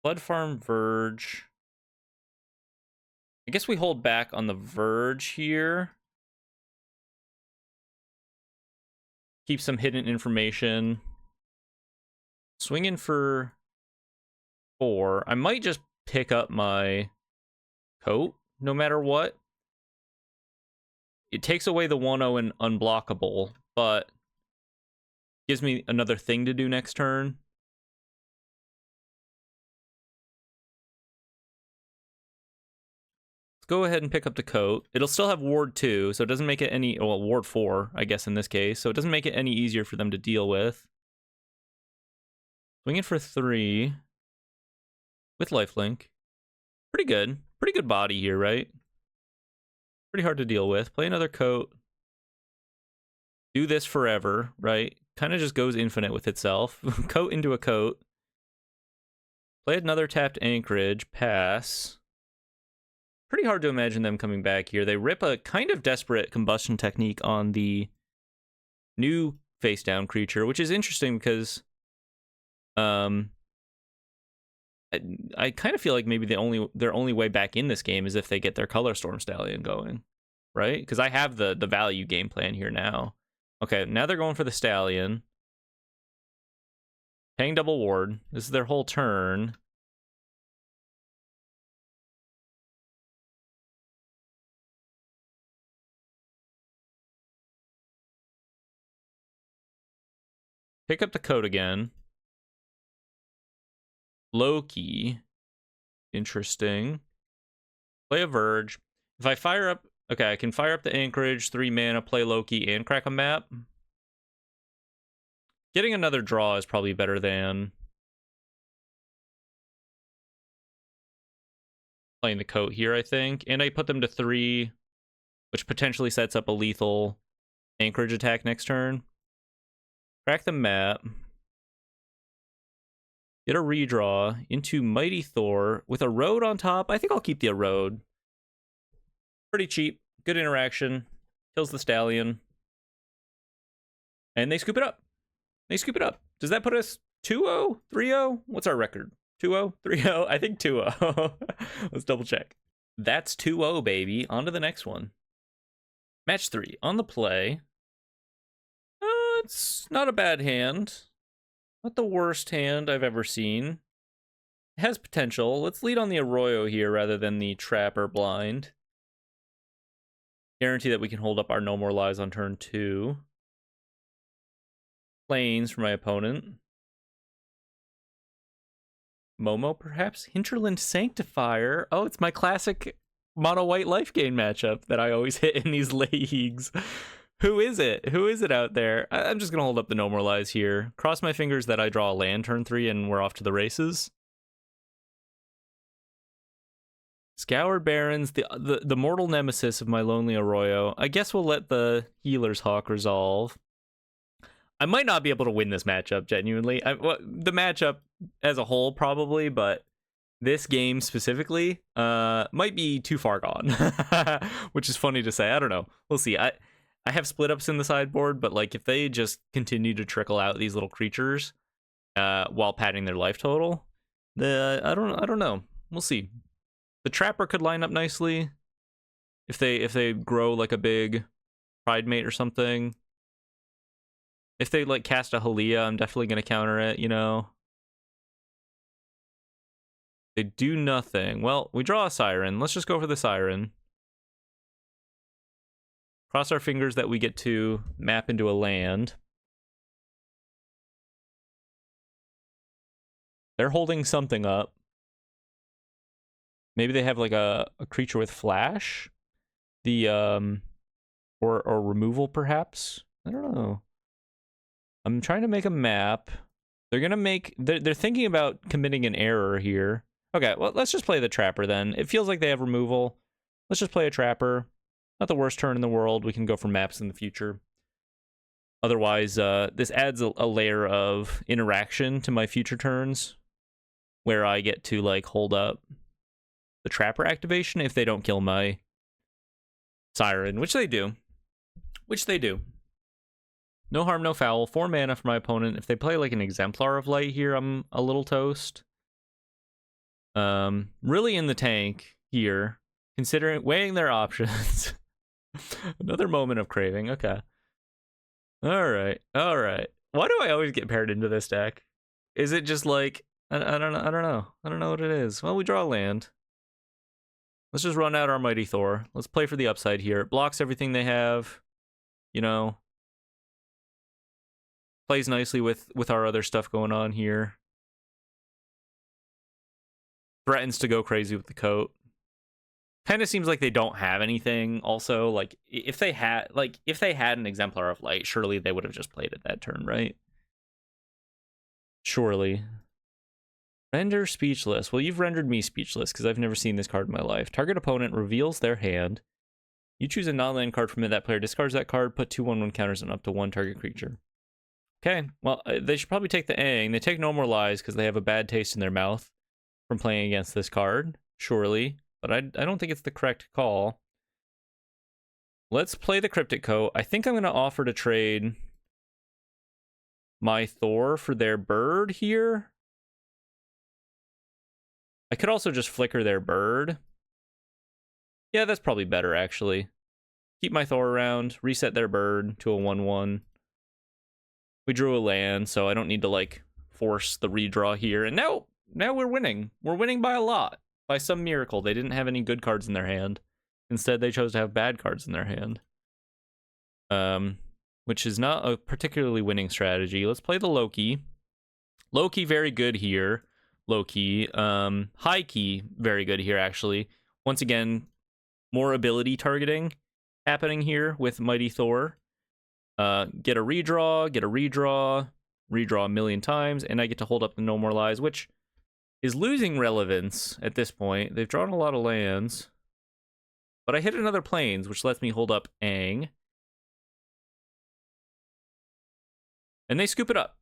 Blood Farm Verge. I guess we hold back on the Verge here. Keep some hidden information. Swing in for 4. I might just pick up my coat no matter what. It takes away the 1-0 and unblockable, but gives me another thing to do next turn. Let's go ahead and pick up the coat. It'll still have Ward 2, so it doesn't make it any... Well, Ward 4, I guess, in this case. So it doesn't make it any easier for them to deal with. Swing it for 3. With lifelink. Pretty good. Pretty good body here, right? Pretty hard to deal with. Play another coat. Do this forever, right? Kind of just goes infinite with itself. Coat into a coat. Play another tapped anchorage. Pass. Pretty hard to imagine them coming back here. They rip a kind of desperate combustion technique on the new face down creature, which is interesting because I kind of feel like maybe their only way back in this game is if they get their Color Storm Stallion going, right? Because I have the value game plan here now. Okay, now they're going for the Stallion. Paying double ward. This is their whole turn. Pick up the code again. Loki. Interesting. Play a Verge. If I fire up... Okay, I can fire up the Anchorage, 3 mana, play Loki, and crack a map. Getting another draw is probably better than playing the coat here, I think. And I put them to 3, which potentially sets up a lethal Anchorage attack next turn. Crack the map. Get a redraw into Mighty Thor with a road on top. I think I'll keep the road. Pretty cheap. Good interaction. Kills the Stallion. And they scoop it up. They scoop it up. Does that put us 2-0? 3-0? What's our record? 2-0? 3-0? I think 2-0. Let's double check. That's 2-0, baby. On to the next one. Match 3. On the play. It's not a bad hand. Not the worst hand I've ever seen. It has potential. Let's lead on the Arroyo here rather than the Trapper blind. Guarantee that we can hold up our No More Lies on turn 2. Plains for my opponent. Momo, perhaps? Hinterland Sanctifier. Oh, it's my classic mono-white Lifegain matchup that I always hit in these leagues. Who is it? Who is it out there? I'm just going to hold up the No More Lies here. Cross my fingers that I draw a land turn 3 and we're off to the races. Scoured Barrens, the mortal nemesis of my Lonely Arroyo. I guess we'll let the Healer's Hawk resolve. I might not be able to win this matchup, genuinely. The matchup as a whole, probably, but this game specifically might be too far gone, which is funny to say. I don't know. We'll see. I have split ups in the sideboard, but like if they just continue to trickle out these little creatures while padding their life total, I don't know. We'll see. The Trapper could line up nicely if they grow like a big Pride Mate or something. If they like cast a Halia, I'm definitely gonna counter it, you know. They do nothing. Well, we draw a Siren. Let's just go for the Siren. Cross our fingers that we get to map into a land. They're holding something up. Maybe they have like a creature with flash. The or removal perhaps. I don't know. I'm trying to make a map. They're gonna make they're thinking about committing an error here. Okay, well let's just play the Trapper then. It feels like they have removal. Let's just play a Trapper. Not the worst turn in the world. We can go for maps in the future. Otherwise, this adds a layer of interaction to my future turns where I get to like hold up the Trapper activation if they don't kill my Siren, which they do. No harm, no foul. 4 mana for my opponent. If they play like an Exemplar of Light here, I'm a little toast. Really in the tank here, Considering weighing their options. Another moment of craving. Okay. All right. Why do I always get paired into this deck? Is it just like I don't know. I don't know what it is. Well, we draw a land. Let's just run out our Mighty Thor. Let's play for the upside here. It blocks everything they have. You know, plays nicely with our other stuff going on here. Threatens to go crazy with the coat. Kind of seems like they don't have anything. Also, like if they had an Exemplar of Light, surely they would have just played it that turn, right? Surely. Render speechless. Well, you've rendered me speechless because I've never seen this card in my life. Target opponent reveals their hand. You choose a non-land card from it. That player discards that card. Put 2/1/1 counters on up to one target creature. Okay. Well, they should probably take the Aang. They take No More Lies because they have a bad taste in their mouth from playing against this card. Surely. But I don't think it's the correct call. Let's play the Cryptic coat. I think I'm going to offer to trade my Thor for their bird here. I could also just flicker their bird. Yeah, that's probably better, actually. Keep my Thor around, reset their bird to a 1/1. We drew a land, so I don't need to, like, force the redraw here. And now we're winning. We're winning by a lot. By some miracle, they didn't have any good cards in their hand. Instead, they chose to have bad cards in their hand. Which is not a particularly winning strategy. Let's play the Loki. Loki, very good here. Low-key. High-key, very good here, actually. Once again, more ability targeting happening here with Mighty Thor. Get a redraw, redraw a million times, and I get to hold up the No More Lies, which is losing relevance at this point. They've drawn a lot of lands. But I hit another plains, which lets me hold up Aang. And they scoop it up.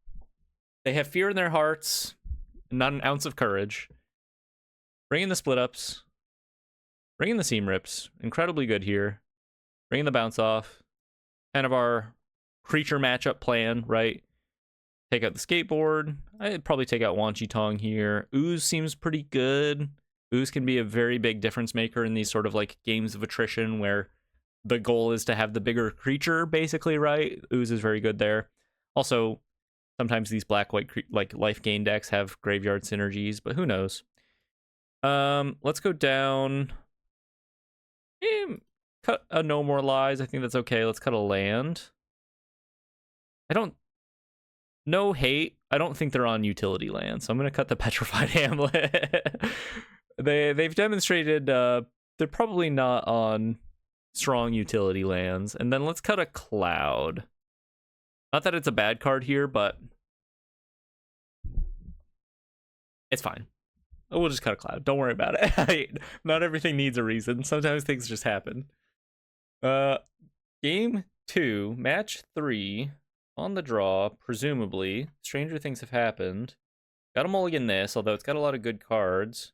They have fear in their hearts, not an ounce of courage. Bring in the split ups. Bring in the seam rips. Incredibly good here. Bring in the bounce off. Kind of our creature matchup plan, right? Take out the skateboard. I'd probably take out Wan Chi Tong here. Ooze seems pretty good. Ooze can be a very big difference maker in these sort of like games of attrition where the goal is to have the bigger creature, basically, right? Ooze is very good there. Also, sometimes these black-white like Lifegain decks have graveyard synergies, but who knows? Let's go down. Cut a No More Lies. I think that's okay. Let's cut a land. No hate. I don't think they're on utility land, so I'm going to cut the Petrified Hamlet. They've demonstrated they're probably not on strong utility lands. And then let's cut a Cloud. Not that it's a bad card here, but it's fine. We'll just cut a Cloud. Don't worry about it. Not everything needs a reason. Sometimes things just happen. Game 2, match 3. On the draw, presumably. Stranger things have happened. Got a mulligan this, although it's got a lot of good cards.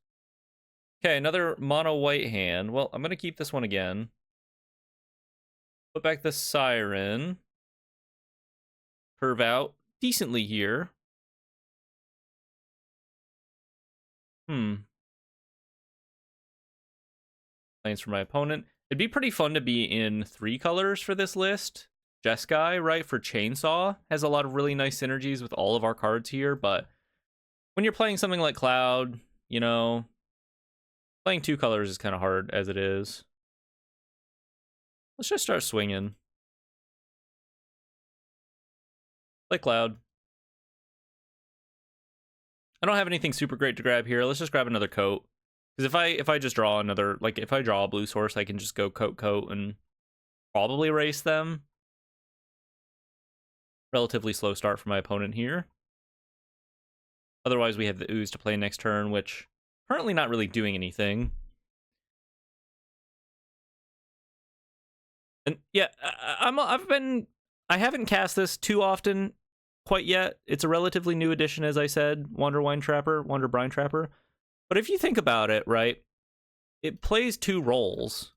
Okay, another mono white hand. Well, I'm going to keep this one again. Put back the Siren. Curve out decently here. Planes for my opponent. It'd be pretty fun to be in 3 colors for this list. Jeskai, right, for Chainsaw has a lot of really nice synergies with all of our cards here, but when you're playing something like Cloud, you know, playing 2 colors is kind of hard as it is. Let's just start swinging. Play Cloud. I don't have anything super great to grab here. Let's just grab another coat. Because if I just draw another, like if I draw a blue source, I can just go coat and probably erase them. Relatively slow start for my opponent here. Otherwise, we have the Ooze to play next turn, which currently not really doing anything. And yeah, I haven't cast this too often quite yet. It's a relatively new addition, as I said, Wander Brine Trapper. But if you think about it, right, it plays 2 roles.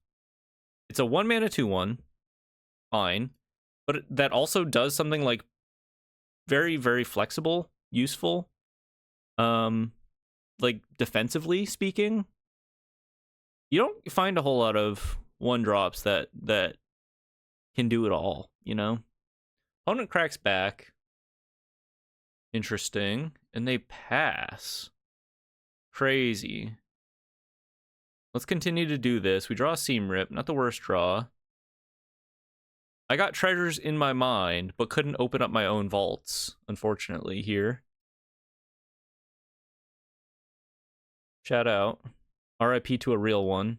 It's a 1-mana 2/1, fine, but that also does something like very, very flexible, useful, like defensively speaking. You don't find a whole lot of 1-drops that can do it all, you know? Opponent cracks back. Interesting. And they pass. Crazy. Let's continue to do this. We draw a Seam Rip, not the worst draw. I got treasures in my mind, but couldn't open up my own vaults, unfortunately, here. Shout out. RIP to a real one.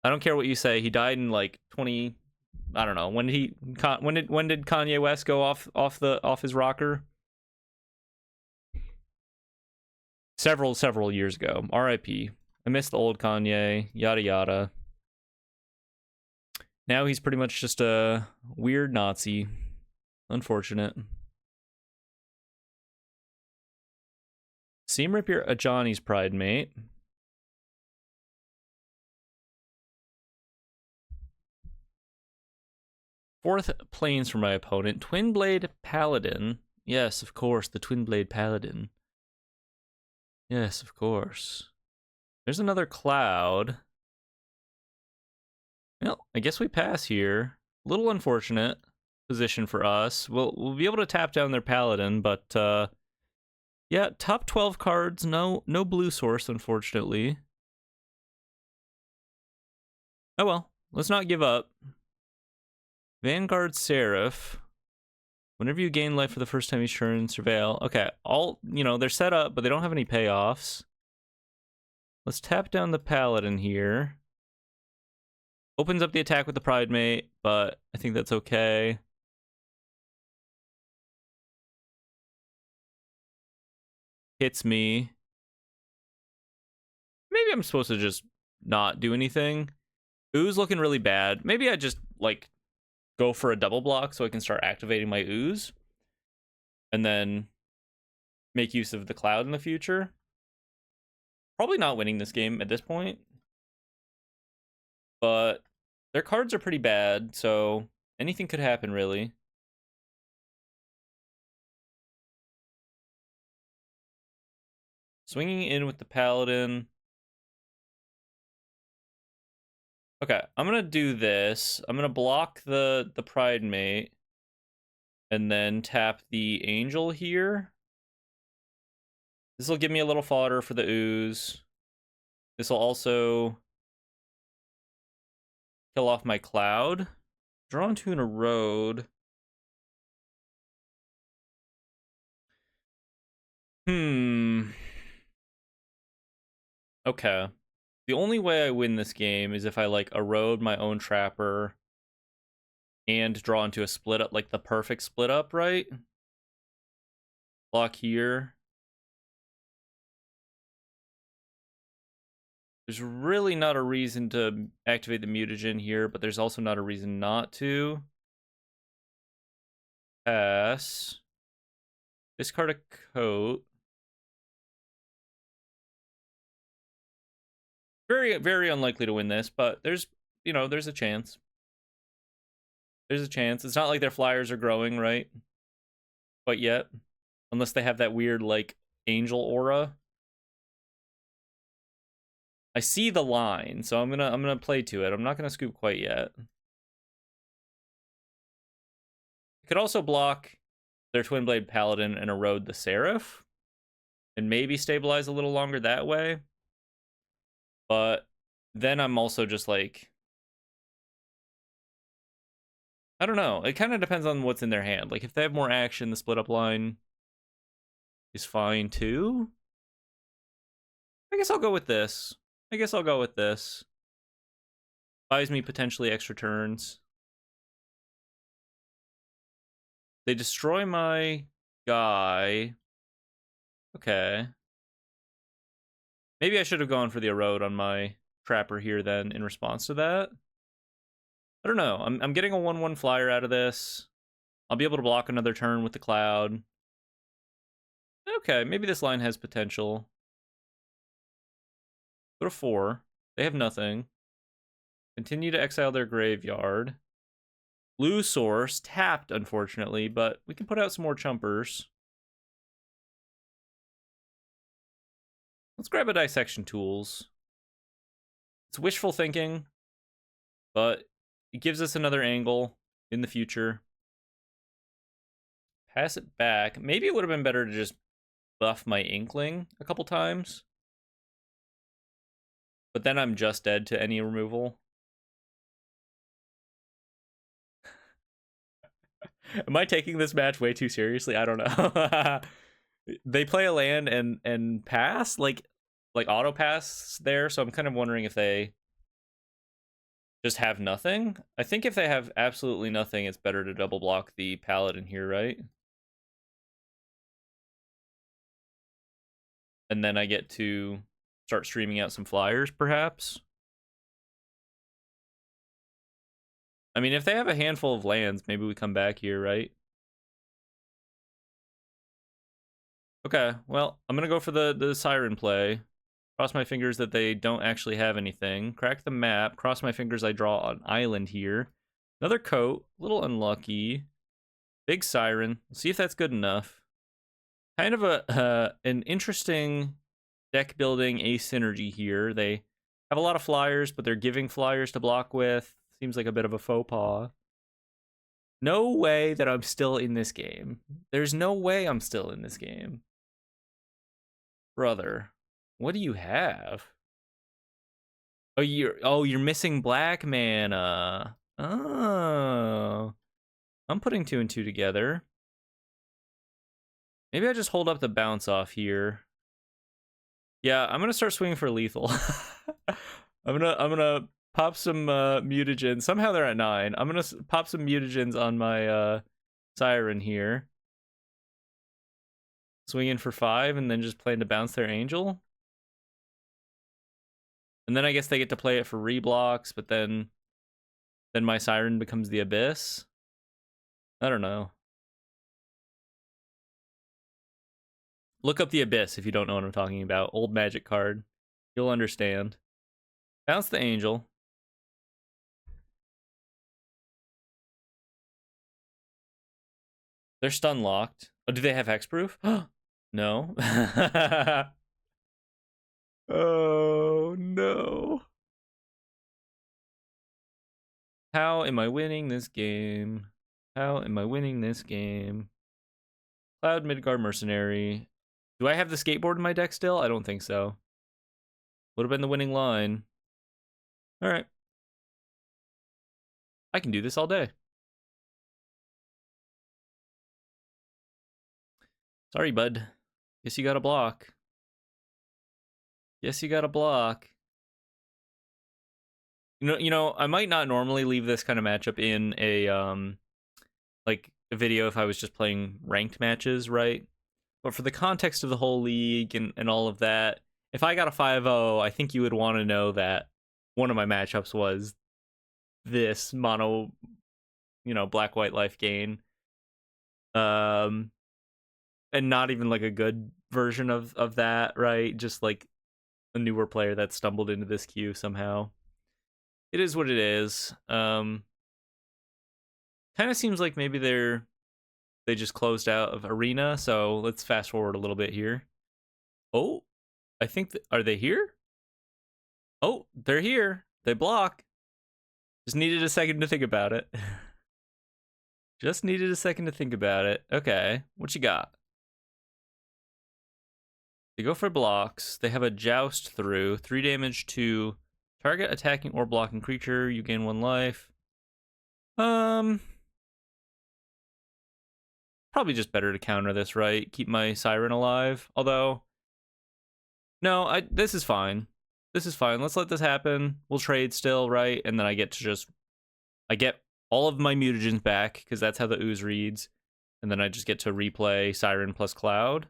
I don't care what you say. He died in like 20. I don't know. When did Kanye West go off his rocker? Several years ago. RIP. I miss the old Kanye. Yada yada. Now he's pretty much just a weird Nazi. Unfortunate. Seam Rip a Johnny's pride mate. Fourth planes for my opponent. Twin Blade Paladin. Yes, of course, the Twin Blade Paladin. Yes, of course. There's another cloud. Well, I guess we pass here. A little unfortunate position for us. We'll be able to tap down their Paladin, but yeah, top 12 cards, no blue source, unfortunately. Oh well, let's not give up. Vanguard Seraph. Whenever you gain life for the first time each turn, surveil. Okay, they're set up, but they don't have any payoffs. Let's tap down the Paladin here. Opens up the attack with the Pride Mate, but I think that's okay. Hits me. Maybe I'm supposed to just not do anything. Ooze looking really bad. Maybe I just, like, go for a double block so I can start activating my Ooze. And then make use of the Cloud in the future. Probably not winning this game at this point. But their cards are pretty bad, so anything could happen, really. Swinging in with the Paladin. Okay, I'm gonna do this. I'm gonna block the Pride Mate. And then tap the Angel here. This will give me a little fodder for the Ooze. This will also kill off my Cloud. Draw into an Erode. Okay. The only way I win this game is if I, like, erode my own Trapper and draw into a split up, like the perfect split up, right? Block here. There's really not a reason to activate the Mutagen here, but there's also not a reason not to. Pass. Discard a coat. Very, very unlikely to win this, but there's a chance. There's a chance. It's not like their flyers are growing, right? Quite yet. Unless they have that weird, like, angel aura. I see the line, so I'm gonna play to it. I'm not gonna scoop quite yet. I could also block their Twin Blade Paladin and erode the Seraph. And maybe stabilize a little longer that way. But then I'm also just like, I don't know. It kind of depends on what's in their hand. Like, if they have more action, the split up line is fine too. I guess I'll go with this. Buys me potentially extra turns. They destroy my guy. Okay. Maybe I should have gone for the erode on my Trapper here then in response to that. I don't know. I'm getting a 1/1 flyer out of this. I'll be able to block another turn with the Cloud. Okay, maybe this line has potential. Go to 4. They have nothing. Continue to exile their graveyard. Blue source, tapped, unfortunately, but we can put out some more chumpers. Let's grab a Dissection Tools. It's wishful thinking, but it gives us another angle in the future. Pass it back. Maybe it would have been better to just buff my Inkling a couple times. But then I'm just dead to any removal. Am I taking this match way too seriously? I don't know. They play a land and pass, like auto pass there, so I'm kind of wondering if they just have nothing. I think if they have absolutely nothing, it's better to double block the Paladin here, right? And then I get to start streaming out some flyers, perhaps. I mean, if they have a handful of lands, maybe we come back here, right? Okay, well, I'm gonna go for the Siren play. Cross my fingers that they don't actually have anything. Crack the map. Cross my fingers I draw an island here. Another coat. A little unlucky. Big Siren. Let's see if that's good enough. Kind of an interesting deck building asymmetry here. They have a lot of flyers, but they're giving flyers to block with. Seems like a bit of a faux pas. No way that I'm still in this game. There's no way I'm still in this game. Brother, what do you have? Oh, you're missing black mana. Oh. I'm putting 2 and 2 together. Maybe I just hold up the bounce off here. Yeah, I'm gonna start swinging for lethal. I'm gonna pop some mutagens. Somehow they're at 9. I'm gonna pop some mutagens on my Siren here. Swing in for 5 and then just plan to bounce their Angel. And then I guess they get to play it for reblocks, but then my Siren becomes the Abyss. I don't know. Look up the Abyss if you don't know what I'm talking about. Old Magic card. You'll understand. Bounce the Angel. They're stun locked. Oh, do they have hexproof? No. Oh, no. How am I winning this game? How am I winning this game? Cloud Midgard Mercenary. Do I have the skateboard in my deck still? I don't think so. Would have been the winning line. All right. I can do this all day. Sorry, bud. Guess you got a block. Guess you got a block. You know, I might not normally leave this kind of matchup in a like a video if I was just playing ranked matches, right? But for the context of the whole league and all of that, if I got a 5-0, I think you would want to know that one of my matchups was this mono, black-white Lifegain. And not even like a good version of that, right? Just like a newer player that stumbled into this queue somehow. It is what it is. Kind of seems like maybe they just closed out of Arena, so let's fast forward a little bit here. Oh, I think are they here? Oh, they're here. They block. Just needed a second to think about it. Just needed a second to think about it. Okay, what you got? They go for blocks. They have a joust through. 3 damage to target attacking or blocking creature. You gain 1 life. Probably just better to counter this, right? Keep my Siren alive. Although, no, this is fine. This is fine. Let's let this happen. We'll trade still, right? And then I get all of my mutagens back because that's how the ooze reads. And then I just get to replay Siren plus Cloud.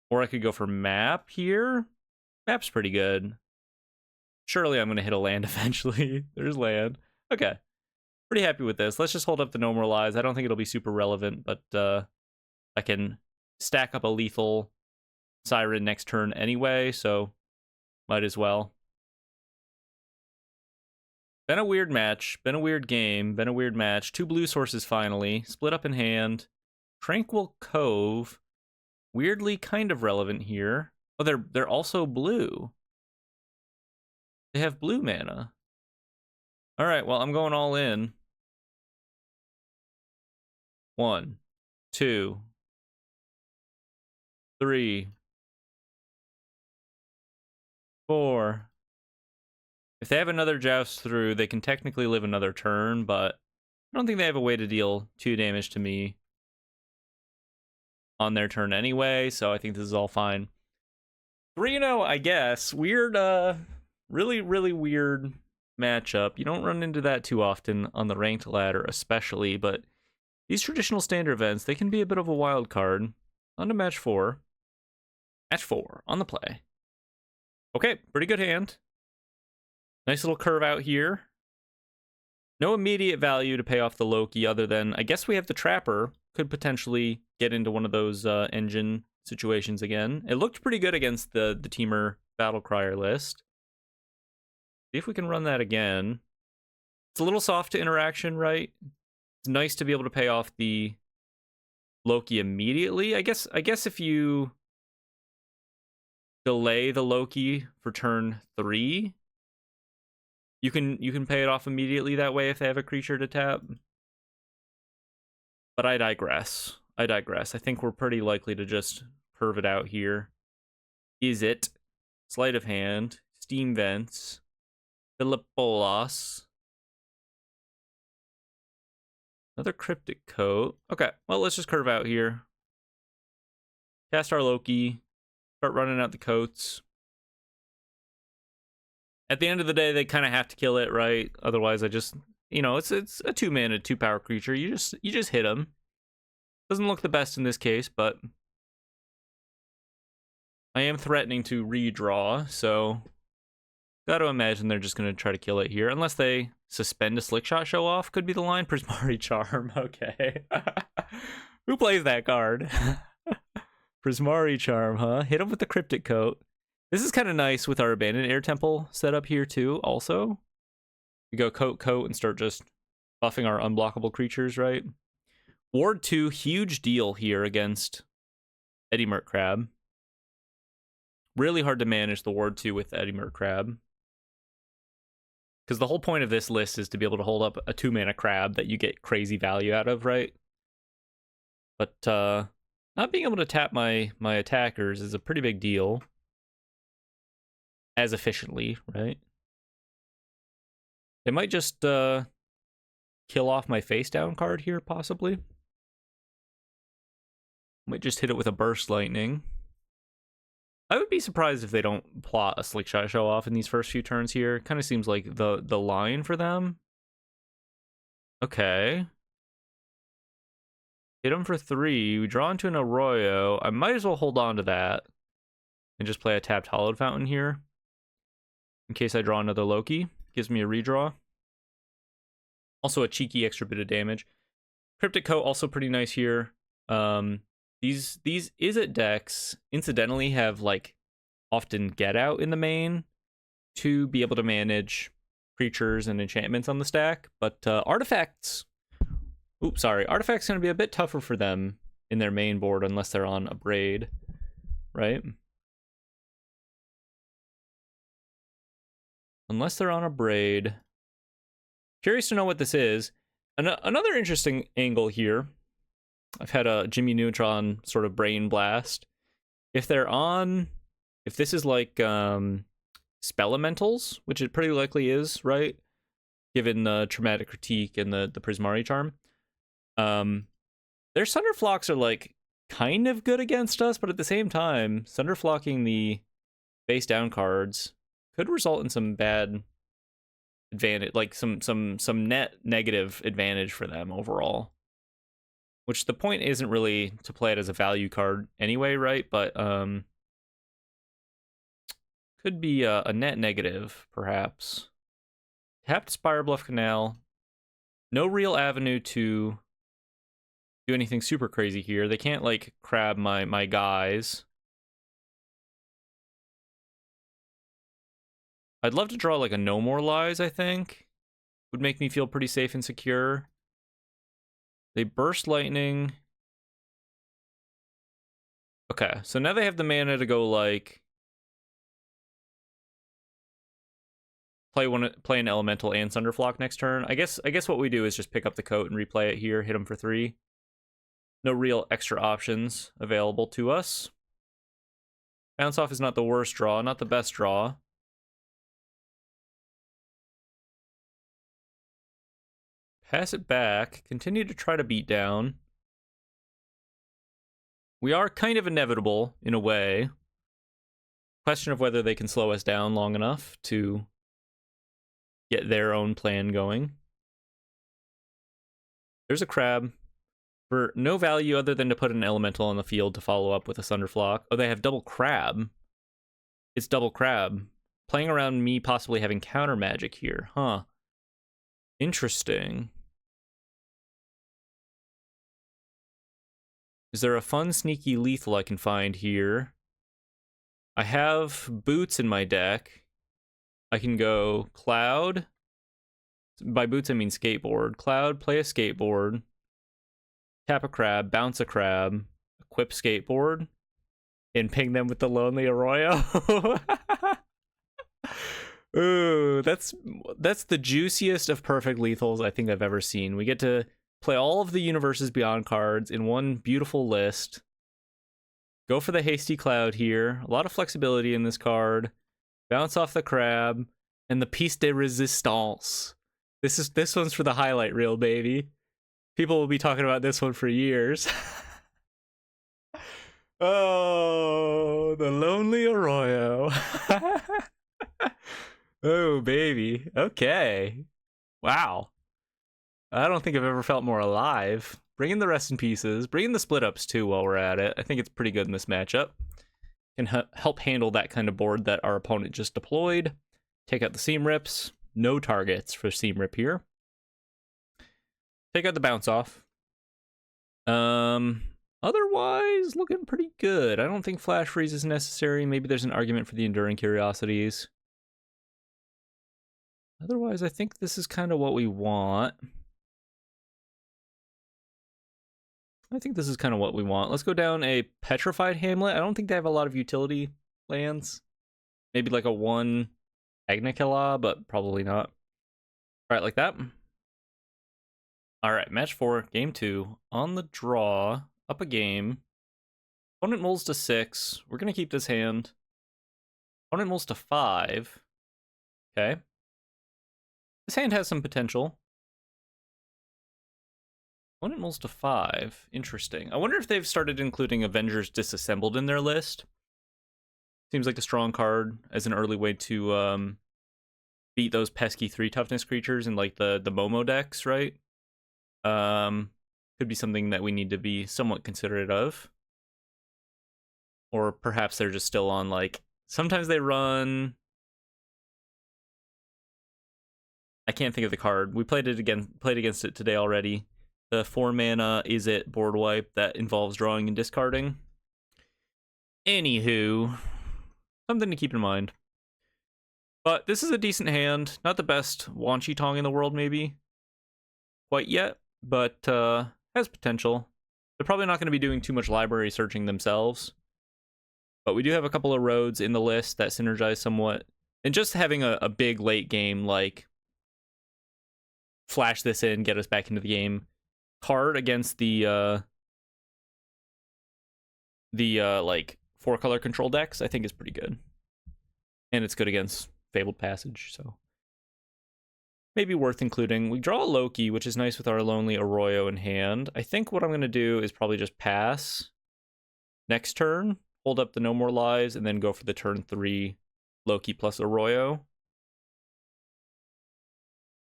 Or I could go for map here. Map's pretty good. Surely I'm going to hit a land eventually. There's land. Okay. Pretty happy with this. Let's just hold up the No More Lies. I don't think it'll be super relevant, but I can stack up a lethal Siren next turn anyway, so might as well. Been a weird match. Been a weird game. Been a weird match. 2 blue sources finally. Split up in hand. Tranquil Cove. Weirdly kind of relevant here. Oh, they're also blue. They have blue mana. All right, well, I'm going all in. 1, 2, 3, 4. If they have another Joust through, they can technically live another turn, but I don't think they have a way to deal 2 damage to me on their turn anyway, so I think this is all fine. 3-0, I guess. Weird, really, really weird matchup. You don't run into that too often on the ranked ladder, especially, but these traditional standard events, they can be a bit of a wild card. On to match 4. Match 4, on the play. Okay, pretty good hand. Nice little curve out here. No immediate value to pay off the Loki other than, I guess we have the Trapper. Could potentially get into one of those engine situations again. It looked pretty good against the Temur Battlecrier list. See if we can run that again. It's a little soft to interaction, right? It's nice to be able to pay off the Loki immediately. I guess if you delay the Loki for turn 3, you can pay it off immediately that way if they have a creature to tap. But I digress. I think we're pretty likely to just curve it out here. Is it? Sleight of hand. Steam Vents. Philippolos. Another Cryptic Coat. Okay, well, let's just curve out here. Cast our Loki. Start running out the coats. At the end of the day, they kind of have to kill it, right? Otherwise, I just... You know, it's a 2-mana, 2-power creature. You just hit him. Doesn't look the best in this case, but I am threatening to redraw, so gotta imagine they're just gonna try to kill it here, unless they suspend a Slickshot Show Off. Could be the line. Prismari Charm. Okay, who plays that card? Prismari Charm, huh? Hit him with the Cryptic Coat. This is kind of nice with our Abandoned Air Temple setup here too. Also. We go coat, and start just buffing our unblockable creatures, right? Ward 2, huge deal here against Eddie Mert Crab. Really hard to manage the Ward 2 with Eddie Mert Crab. Because the whole point of this list is to be able to hold up a 2-mana crab that you get crazy value out of, right? But not being able to tap my attackers is a pretty big deal. As efficiently, right? They might just kill off my face down card here, possibly. Might just hit it with a Burst Lightning. I would be surprised if they don't plot a Slickshot Show Off in these first few turns here. Kind of seems like the line for them. Okay. Hit them for 3. We draw into an Arroyo. I might as well hold on to that and just play a tapped Hallowed Fountain here. In case I draw another Loki. Gives me a redraw. Also a cheeky extra bit of damage. Cryptic Coat also pretty nice here. These Izzet decks incidentally have like often Get Out in the main to be able to manage creatures and enchantments on the stack, but artifacts. Oops, sorry. Artifacts going to be a bit tougher for them in their main board unless they're on a Braid, right? Unless they're on a Braid. Curious to know what this is. Another interesting angle here. I've had a Jimmy Neutron sort of brain blast. If they're on... If this is like Spellementals, which it pretty likely is, right? Given the Traumatic Critique and the Prismari Charm. Their Sunderflocks are like kind of good against us, but at the same time, Sunderflocking the face down cards could result in some bad advantage, like some net negative advantage for them overall. Which the point isn't really to play it as a value card anyway, right? But could be a net negative, perhaps. Tapped Spire Bluff Canal. No real avenue to do anything super crazy here. They can't like crab my guys. I'd love to draw like a No More Lies, I think. Would make me feel pretty safe and secure. They Burst Lightning. Okay, so now they have the mana to go like play an elemental and Sunderflock next turn. I guess what we do is just pick up the coat and replay it here, hit him for 3. No real extra options available to us. Bounce off is not the worst draw, not the best draw. Pass it back, continue to try to beat down. We are kind of inevitable in a way. Question of whether they can slow us down long enough to get their own plan going. There's a crab for no value other than to put an elemental on the field to follow up with a Sunderflock. Oh, they have double crab. It's double crab. Playing around me possibly having counter magic here, huh? Interesting. Is there a fun, sneaky lethal I can find here? I have boots in my deck. I can go Cloud. By boots, I mean skateboard. Cloud, play a skateboard. Tap a crab, bounce a crab, equip skateboard, and ping them with the Lonely Arroyo. Ooh, that's the juiciest of perfect lethals I think I've ever seen. We get to play all of the Universes Beyond cards in one beautiful list. Go for the Hasty Cloud here. A lot of flexibility in this card. Bounce off the crab. And the Piece de Resistance. This one's for the highlight reel, baby. People will be talking about this one for years. Oh, the Lonely Arroyo. Oh, baby. Okay. Wow. I don't think I've ever felt more alive. Bring in the Rest in Pieces. Bring in the Split Ups, too, while we're at it. I think it's pretty good in this matchup. Can help handle that kind of board that our opponent just deployed. Take out the Seam Rips. No targets for Seam Rip here. Take out the Bounce Off. Otherwise, looking pretty good. I don't think Flash Freeze is necessary. Maybe there's an argument for the Enduring Curiosities. Otherwise, I think this is kind of what we want. Let's go down a Petrified Hamlet. I don't think they have a lot of utility lands. Maybe like a 1 Agnikela, but probably not. All right, like that. All right, match 4, game 2. On the draw, up a game. Opponent mulls to 6. We're going to keep this hand. Opponent mulls to 5. Okay. This hand has some potential. Opponent mulls to 5. Interesting. I wonder if they've started including Avengers Disassembled in their list. Seems like a strong card as an early way to beat those pesky 3 toughness creatures in like the Momo decks, right? Could be something that we need to be somewhat considerate of. Or perhaps they're just still on like sometimes they run. I can't think of the card. We played against it today already. The 4 mana Is It board wipe that involves drawing and discarding. Anywho, something to keep in mind. But this is a decent hand. Not the best Wanchi Tong in the world, maybe. Quite yet, but has potential. They're probably not going to be doing too much library searching themselves. But we do have a couple of roads in the list that synergize somewhat. And just having a big late game, like, flash this in, get us back into the game. Card against the like 4-color control decks, I think is pretty good. And it's good against Fabled Passage, so maybe worth including. We draw a Loki, which is nice with our Lonely Arroyo in hand. I think what I'm going to do is probably just pass next turn, hold up the No More Lives, and then go for the turn 3 Loki plus Arroyo.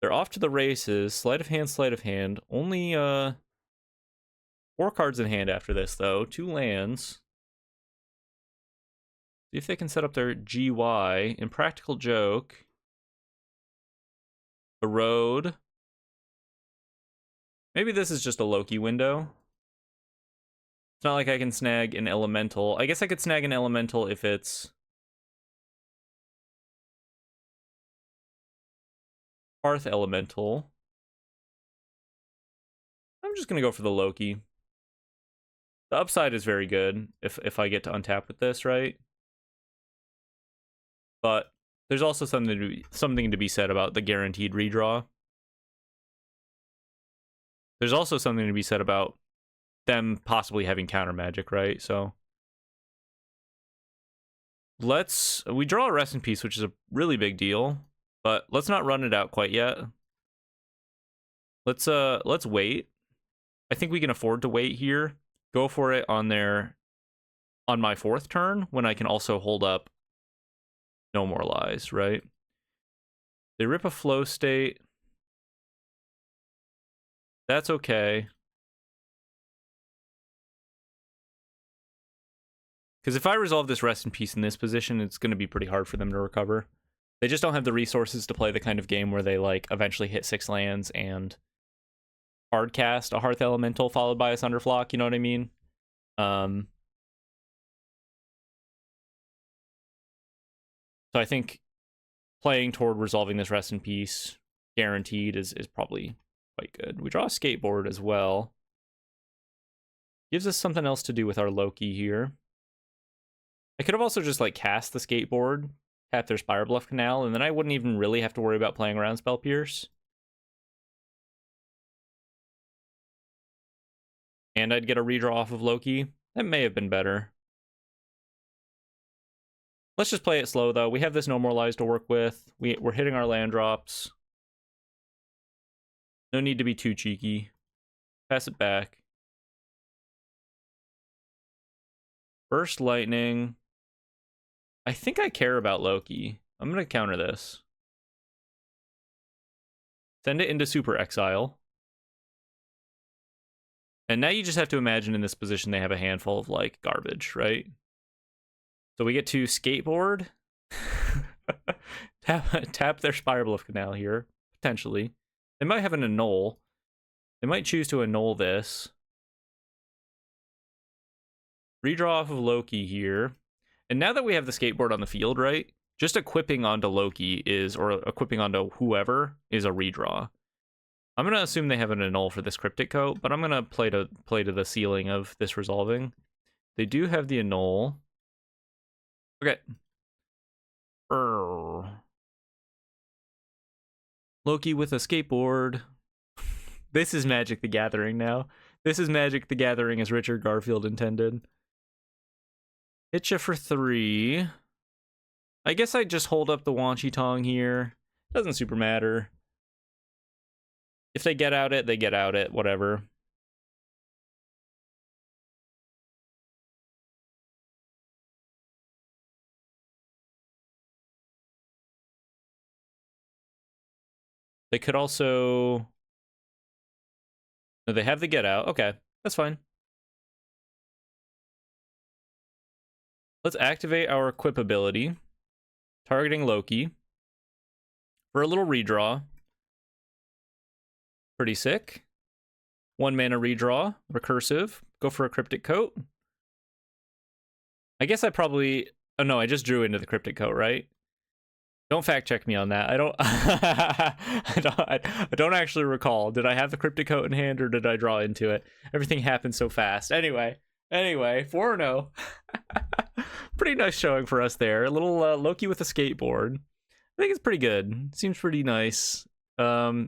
They're off to the races. Sleight of hand. Only 4 cards in hand after this, though. 2 lands. See if they can set up their GY. Impractical Joke. A road. Maybe this is just a Loki window. It's not like I can snag an elemental. I guess I could snag an elemental if it's Hearth Elemental. I'm just gonna go for the Loki. The upside is very good if I get to untap with this, right? But There's also something to be said about the guaranteed redraw. There's also something to be said about them possibly having counter magic, right? So we draw a Rest in Peace, which is a really big deal, but let's not run it out quite yet. Let's wait. I think we can afford to wait here. Go for it on my 4th turn when I can also hold up No More Lies, right? They rip a flow state. That's okay. Because if I resolve this Rest in Peace in this position, it's going to be pretty hard for them to recover. They just don't have the resources to play the kind of game where they like eventually hit 6 lands and hard cast a Hearth Elemental followed by a Sunderflock, you know what I mean? So I think playing toward resolving this Rest in Peace guaranteed is probably quite good. We draw a Skateboard as well. Gives us something else to do with our Loki here. I could have also just like cast the Skateboard, tap their Spire Bluff Canal, and then I wouldn't even really have to worry about playing around Spell Pierce. And I'd get a redraw off of Loki. That may have been better. Let's just play it slow, though. We have this No More Lies to work with. We're hitting our land drops. No need to be too cheeky. Pass it back. Burst Lightning. I think I care about Loki. I'm going to counter this. Send it into Super Exile. And now you just have to imagine in this position they have a handful of, like, garbage, right? So we get to Skateboard. tap their Spire Bluff Canal here, potentially. They might have an annul. They might choose to annul this. Redraw off of Loki here. And now that we have the Skateboard on the field, right? Just equipping onto Loki or equipping onto whoever is a redraw. I'm going to assume they have an annul for this Cryptic Coat, but I'm going to play to the ceiling of this resolving. They do have the annul. Okay. Loki with a Skateboard. This is Magic the Gathering now. This is Magic the Gathering as Richard Garfield intended. Hit you for 3. I guess I just hold up the Wanchy Tong here. Doesn't super matter. If they get out it, they get out it. Whatever. They could also... No, they have the get out. Okay, that's fine. Let's activate our equip ability. Targeting Loki. For a little redraw. Pretty sick. 1 mana redraw. Recursive. Go for a Cryptic Coat. I guess I probably... Oh no, I just drew into the Cryptic Coat, right? Don't fact check me on that. I don't I don't actually recall. Did I have the Cryptic Coat in hand or did I draw into it? Everything happened so fast. Anyway, 4-0. Pretty nice showing for us there. A little Loki with a Skateboard. I think it's pretty good. Seems pretty nice. You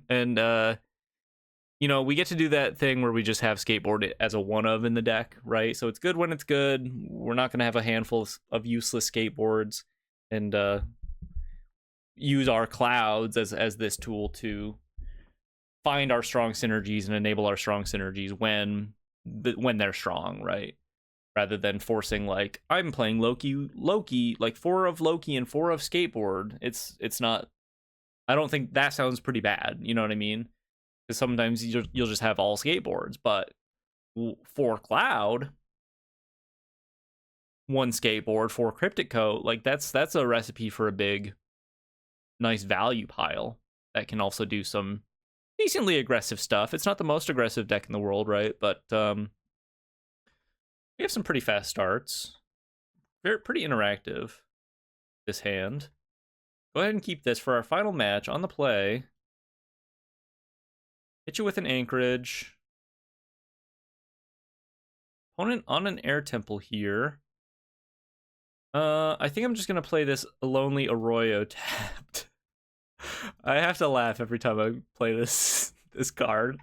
know, we get to do that thing where we just have Skateboard as a one-of in the deck, right? So it's good when it's good. We're not going to have a handful of useless Skateboards and use our clouds as this tool to find our strong synergies and enable our strong synergies when they're strong, right? Rather than forcing, like, I'm playing Loki, like 4 of Loki and 4 of Skateboard. It's not... I don't think that sounds pretty bad, you know what I mean? Because sometimes you'll just have all Skateboards, but 4 Cloud, 1 Skateboard, 4 Cryptic Coat, like that's a recipe for a big, nice value pile that can also do some decently aggressive stuff. It's not the most aggressive deck in the world, right? But we have some pretty fast starts. They're pretty interactive, this hand. Go ahead and keep this for our final match on the play. Hit you with an Anchorage. Opponent on an Air Temple here. I think I'm just gonna play this Lonely Arroyo tapped. I have to laugh every time I play this card.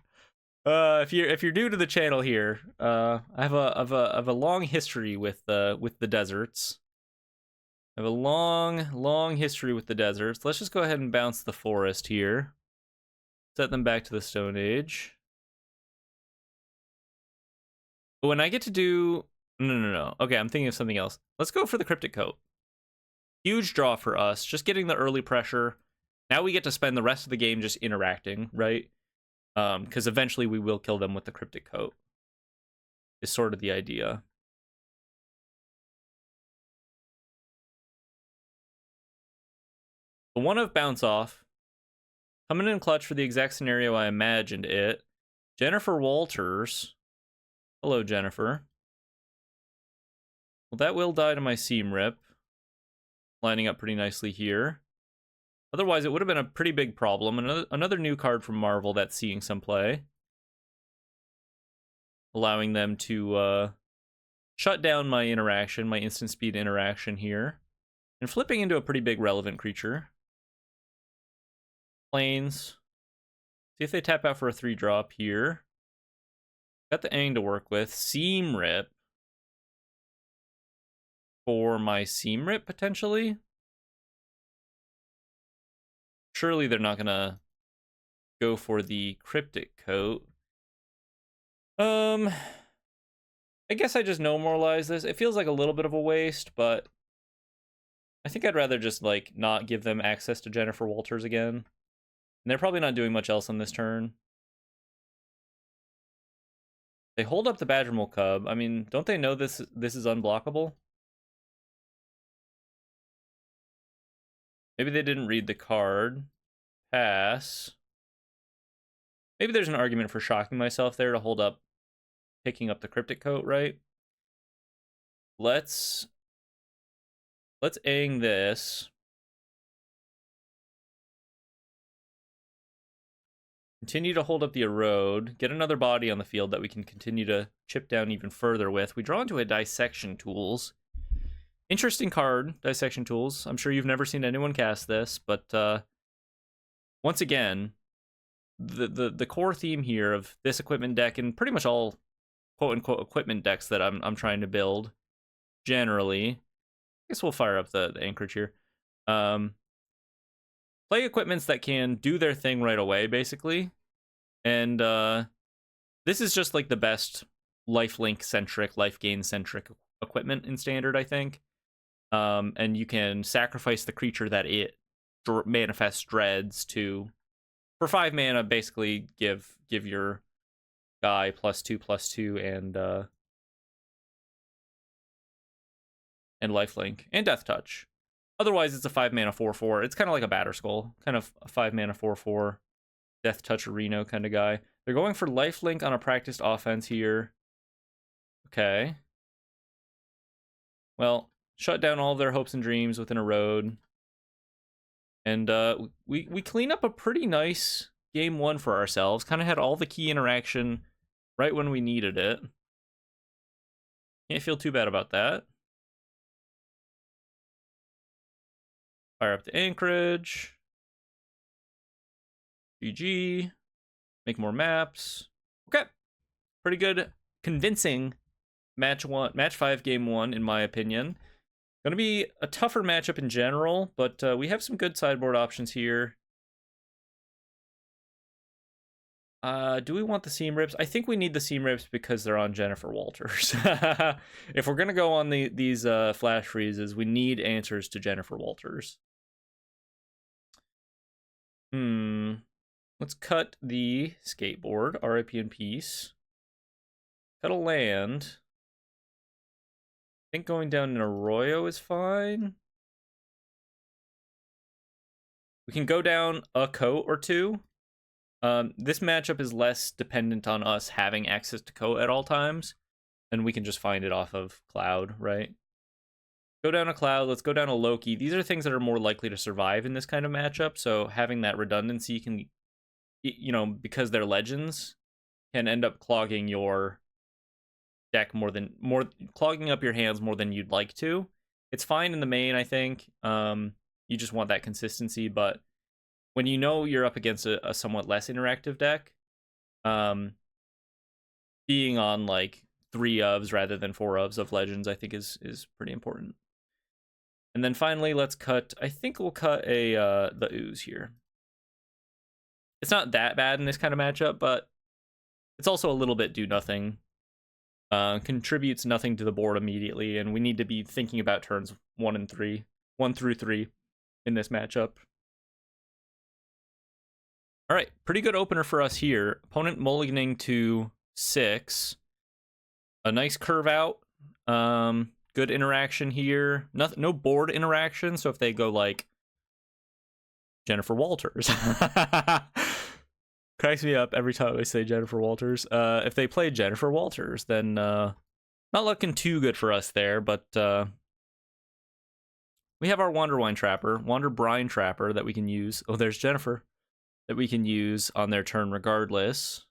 If you're new to the channel here, I have a long history with the deserts. I have a long history with the deserts. Let's just go ahead and bounce the forest here. Set them back to the Stone Age. But when I get to do no. Okay, I'm thinking of something else. Let's go for the Cryptic Coat. Huge draw for us. Just getting the early pressure. Now we get to spend the rest of the game just interacting, right? Because eventually we will kill them with the Cryptic Coat. Is sort of the idea. The one of Bounce Off. Coming in clutch for the exact scenario I imagined it. Jennifer Walters. Hello, Jennifer. Well, that will die to my Seam Rip. Lining up pretty nicely here. Otherwise, it would have been a pretty big problem. Another new card from Marvel that's seeing some play. Allowing them to shut down my interaction, my instant speed interaction here. And flipping into a pretty big relevant creature. Plains. See if they tap out for a 3-drop here. Got the Aang to work with. Seam Rip. For my Seam Rip, potentially. Surely they're not gonna go for the Cryptic Coat. I guess I just no-moralize this. It feels like a little bit of a waste, but I think I'd rather just, like, not give them access to Jennifer Walters again. And they're probably not doing much else on this turn. They hold up the Badgermole Cub. I mean, don't they know this is unblockable? Maybe they didn't read the card. Pass. Maybe there's an argument for shocking myself there to hold up picking up the Cryptic Coat, right? Let's Aang this. Continue to hold up the Erode. Get another body on the field that we can continue to chip down even further with. We draw into a Dissection Tools. Interesting card, Dissection Tools. I'm sure you've never seen anyone cast this, but once again, the core theme here of this equipment deck and pretty much all quote-unquote equipment decks that I'm trying to build, generally, I guess we'll fire up the Anchorage here. Play equipments that can do their thing right away, basically. And this is just like the best lifelink-centric, Lifegain-centric equipment in Standard, I think. And you can sacrifice the creature that it manifests dreads to, for 5 mana, basically give your guy +2/+2 and lifelink and death touch. Otherwise, it's a 5 mana 4/4. It's kind of like a Batterskull, kind of a 5 mana 4/4 death touch Reno kind of guy. They're going for lifelink on a practiced offense here. Okay. Well, shut down all of their hopes and dreams with an Erode. And we clean up a pretty nice game 1 for ourselves. Kind of had all the key interaction right when we needed it. Can't feel too bad about that. Fire up the Anchorage. GG. Make more maps. Okay. Pretty good, convincing match 5, game 1, in my opinion. Going to be a tougher matchup in general, but we have some good sideboard options here. Do we want the Seam Rips? I think we need the Seam Rips because they're on Jennifer Walters. If we're going to go on these flash freezes, we need answers to Jennifer Walters. Let's cut the Skateboard, RIP in peace. Cut a land. I think going down an Arroyo is fine. We can go down a coat or 2. This matchup is less dependent on us having access to coat at all times, and we can just find it off of Cloud, right? Go down a Cloud, let's go down a Loki. These are things that are more likely to survive in this kind of matchup, so having that redundancy can, you know, because they're legends, can end up clogging your deck clogging up your hands more than you'd like to. It's fine in the main, I think. You just want that consistency, but when you know you're up against a somewhat less interactive deck, being on like 3 ofs rather than 4 ofs of Legends, I think is pretty important. And then finally, let's cut. I think we'll cut the Ooze here. It's not that bad in this kind of matchup, but it's also a little bit do nothing. Contributes nothing to the board immediately, and we need to be thinking about turns 1 through 3 in this matchup. All right, pretty good opener for us here. Opponent mulliganing to 6. A nice curve out. Good interaction here. No board interaction, so if they go like Jennifer Walters. Cracks me up every time I say Jennifer Walters. If they play Jennifer Walters, then not looking too good for us there, but we have our Wanderbrine Trapper that we can use. Oh, there's Jennifer. That we can use on their turn regardless.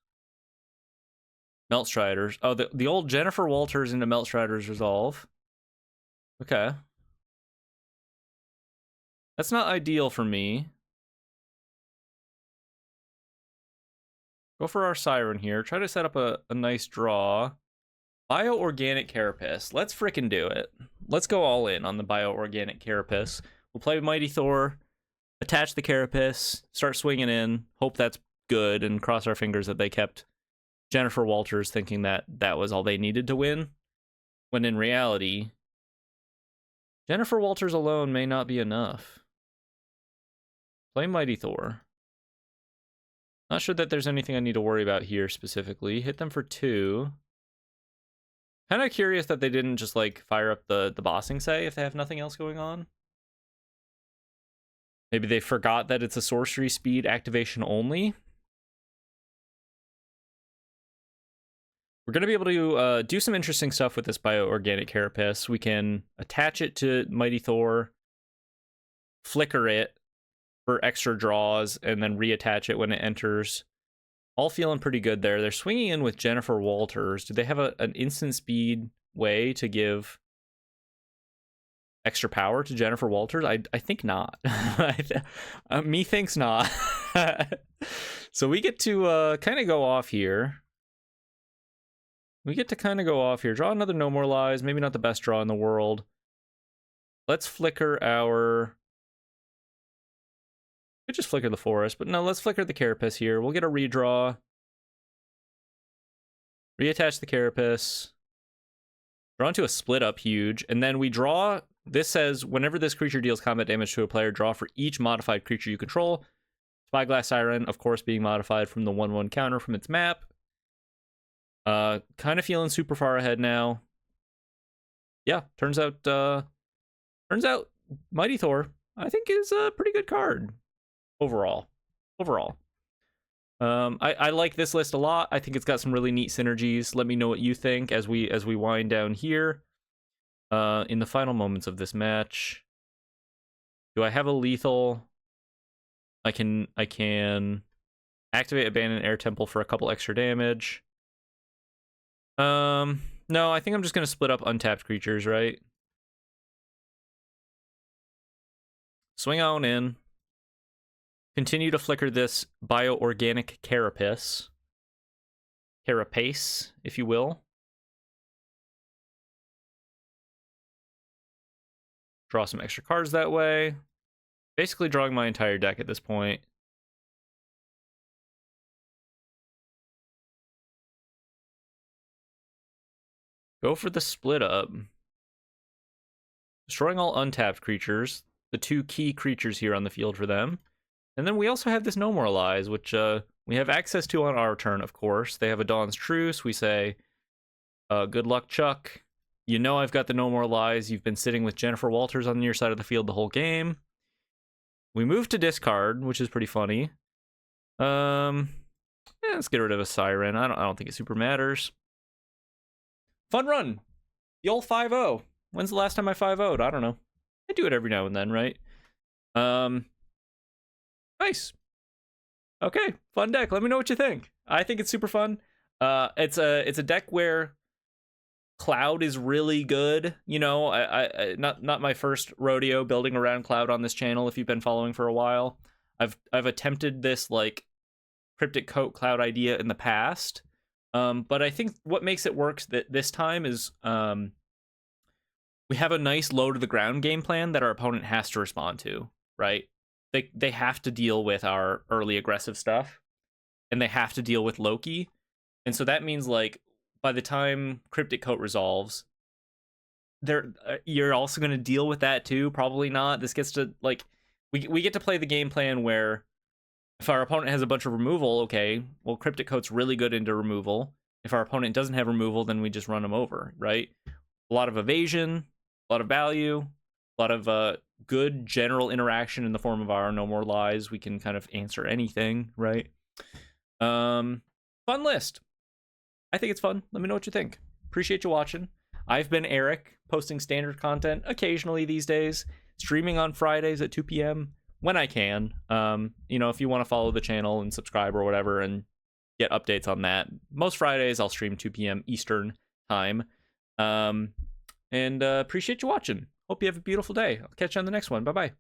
Meltstriders. Oh, the old Jennifer Walters into Meltstriders Resolve. Okay. That's not ideal for me. Go for our Siren here. Try to set up a nice draw. Bioorganic Carapace. Let's frickin' do it. Let's go all in on the Bioorganic Carapace. We'll play Mighty Thor, attach the Carapace, start swinging in, hope that's good, and cross our fingers that they kept Jennifer Walters thinking that that was all they needed to win, when in reality, Jennifer Walters alone may not be enough. Play Mighty Thor. Not sure that there's anything I need to worry about here specifically. Hit them for 2. Kind of curious that they didn't just like fire up the bossing say if they have nothing else going on. Maybe they forgot that it's a sorcery speed activation only. We're going to be able to do some interesting stuff with this Bioorganic Carapace. We can attach it to Mighty Thor, flicker it for extra draws, and then reattach it when it enters. All feeling pretty good there. They're swinging in with Jennifer Walters. Do they have an instant speed way to give extra power to Jennifer Walters? I think not. Me thinks not. So we get to kind of go off here. Draw another No More Lies. Maybe not the best draw in the world. Let's flicker our... Could just flicker the Forest, but no, let's flicker the Carapace here. We'll get a redraw. Reattach the Carapace. Draw into a split up huge. And then we draw... This says, whenever this creature deals combat damage to a player, draw for each modified creature you control. Spyglass Siren, of course, being modified from the 1/1 counter from its map. Kind of feeling super far ahead now. Yeah, turns out Mighty Thor, I think, is a pretty good card overall. I like this list a lot. I think it's got some really neat synergies. Let me know what you think as we wind down here. In the final moments of this match, do I have a lethal? I can activate Abandoned Air Temple for a couple extra damage. No, I think I'm just gonna split up untapped creatures, right? Swing on in. Continue to flicker this Bioorganic Carapace, if you will. Draw some extra cards that way. Basically drawing my entire deck at this point. Go for the split up. Destroying all untapped creatures. The 2 key creatures here on the field for them. And then we also have this No More Lies, which we have access to on our turn, of course. They have a Dawn's Truce. We say, good luck, Chuck. You know I've got the No More Lies. You've been sitting with Jennifer Walters on your side of the field the whole game. We move to discard, which is pretty funny. Let's get rid of a Siren. I don't think it super matters. Fun run. The old 5-0. When's the last time I 5-0'd? I don't know. I do it every now and then, right? Nice. Okay, fun deck. Let me know what you think. I think it's super fun. It's a deck where Cloud is really good. You know, I not my first rodeo building around Cloud on this channel. If you've been following for a while, I've attempted this like Cryptic coat Cloud idea in the past, but I think what makes it work this time is we have a nice low to the ground game plan that our opponent has to respond to. Right? They have to deal with our early aggressive stuff, and they have to deal with Loki, and so that means like by the time Cryptic Coat resolves, you're also going to deal with that too. Probably not. This gets to like we get to play the game plan where if our opponent has a bunch of removal, okay, well Cryptic Coat's really good into removal. If our opponent doesn't have removal, then we just run them over, right? A lot of evasion, a lot of value, a lot of good general interaction in the form of our No More Lies. We can kind of answer anything, right? Fun list. I think it's fun. Let me know what you think. Appreciate you watching. I've been Eric, posting standard content occasionally these days, streaming on Fridays at 2 p.m. when I can. You know, if you want to follow the channel and subscribe or whatever and get updates on that. Most Fridays I'll stream 2 p.m. Eastern time. And appreciate you watching. Hope you have a beautiful day. I'll catch you on the next one. Bye-bye.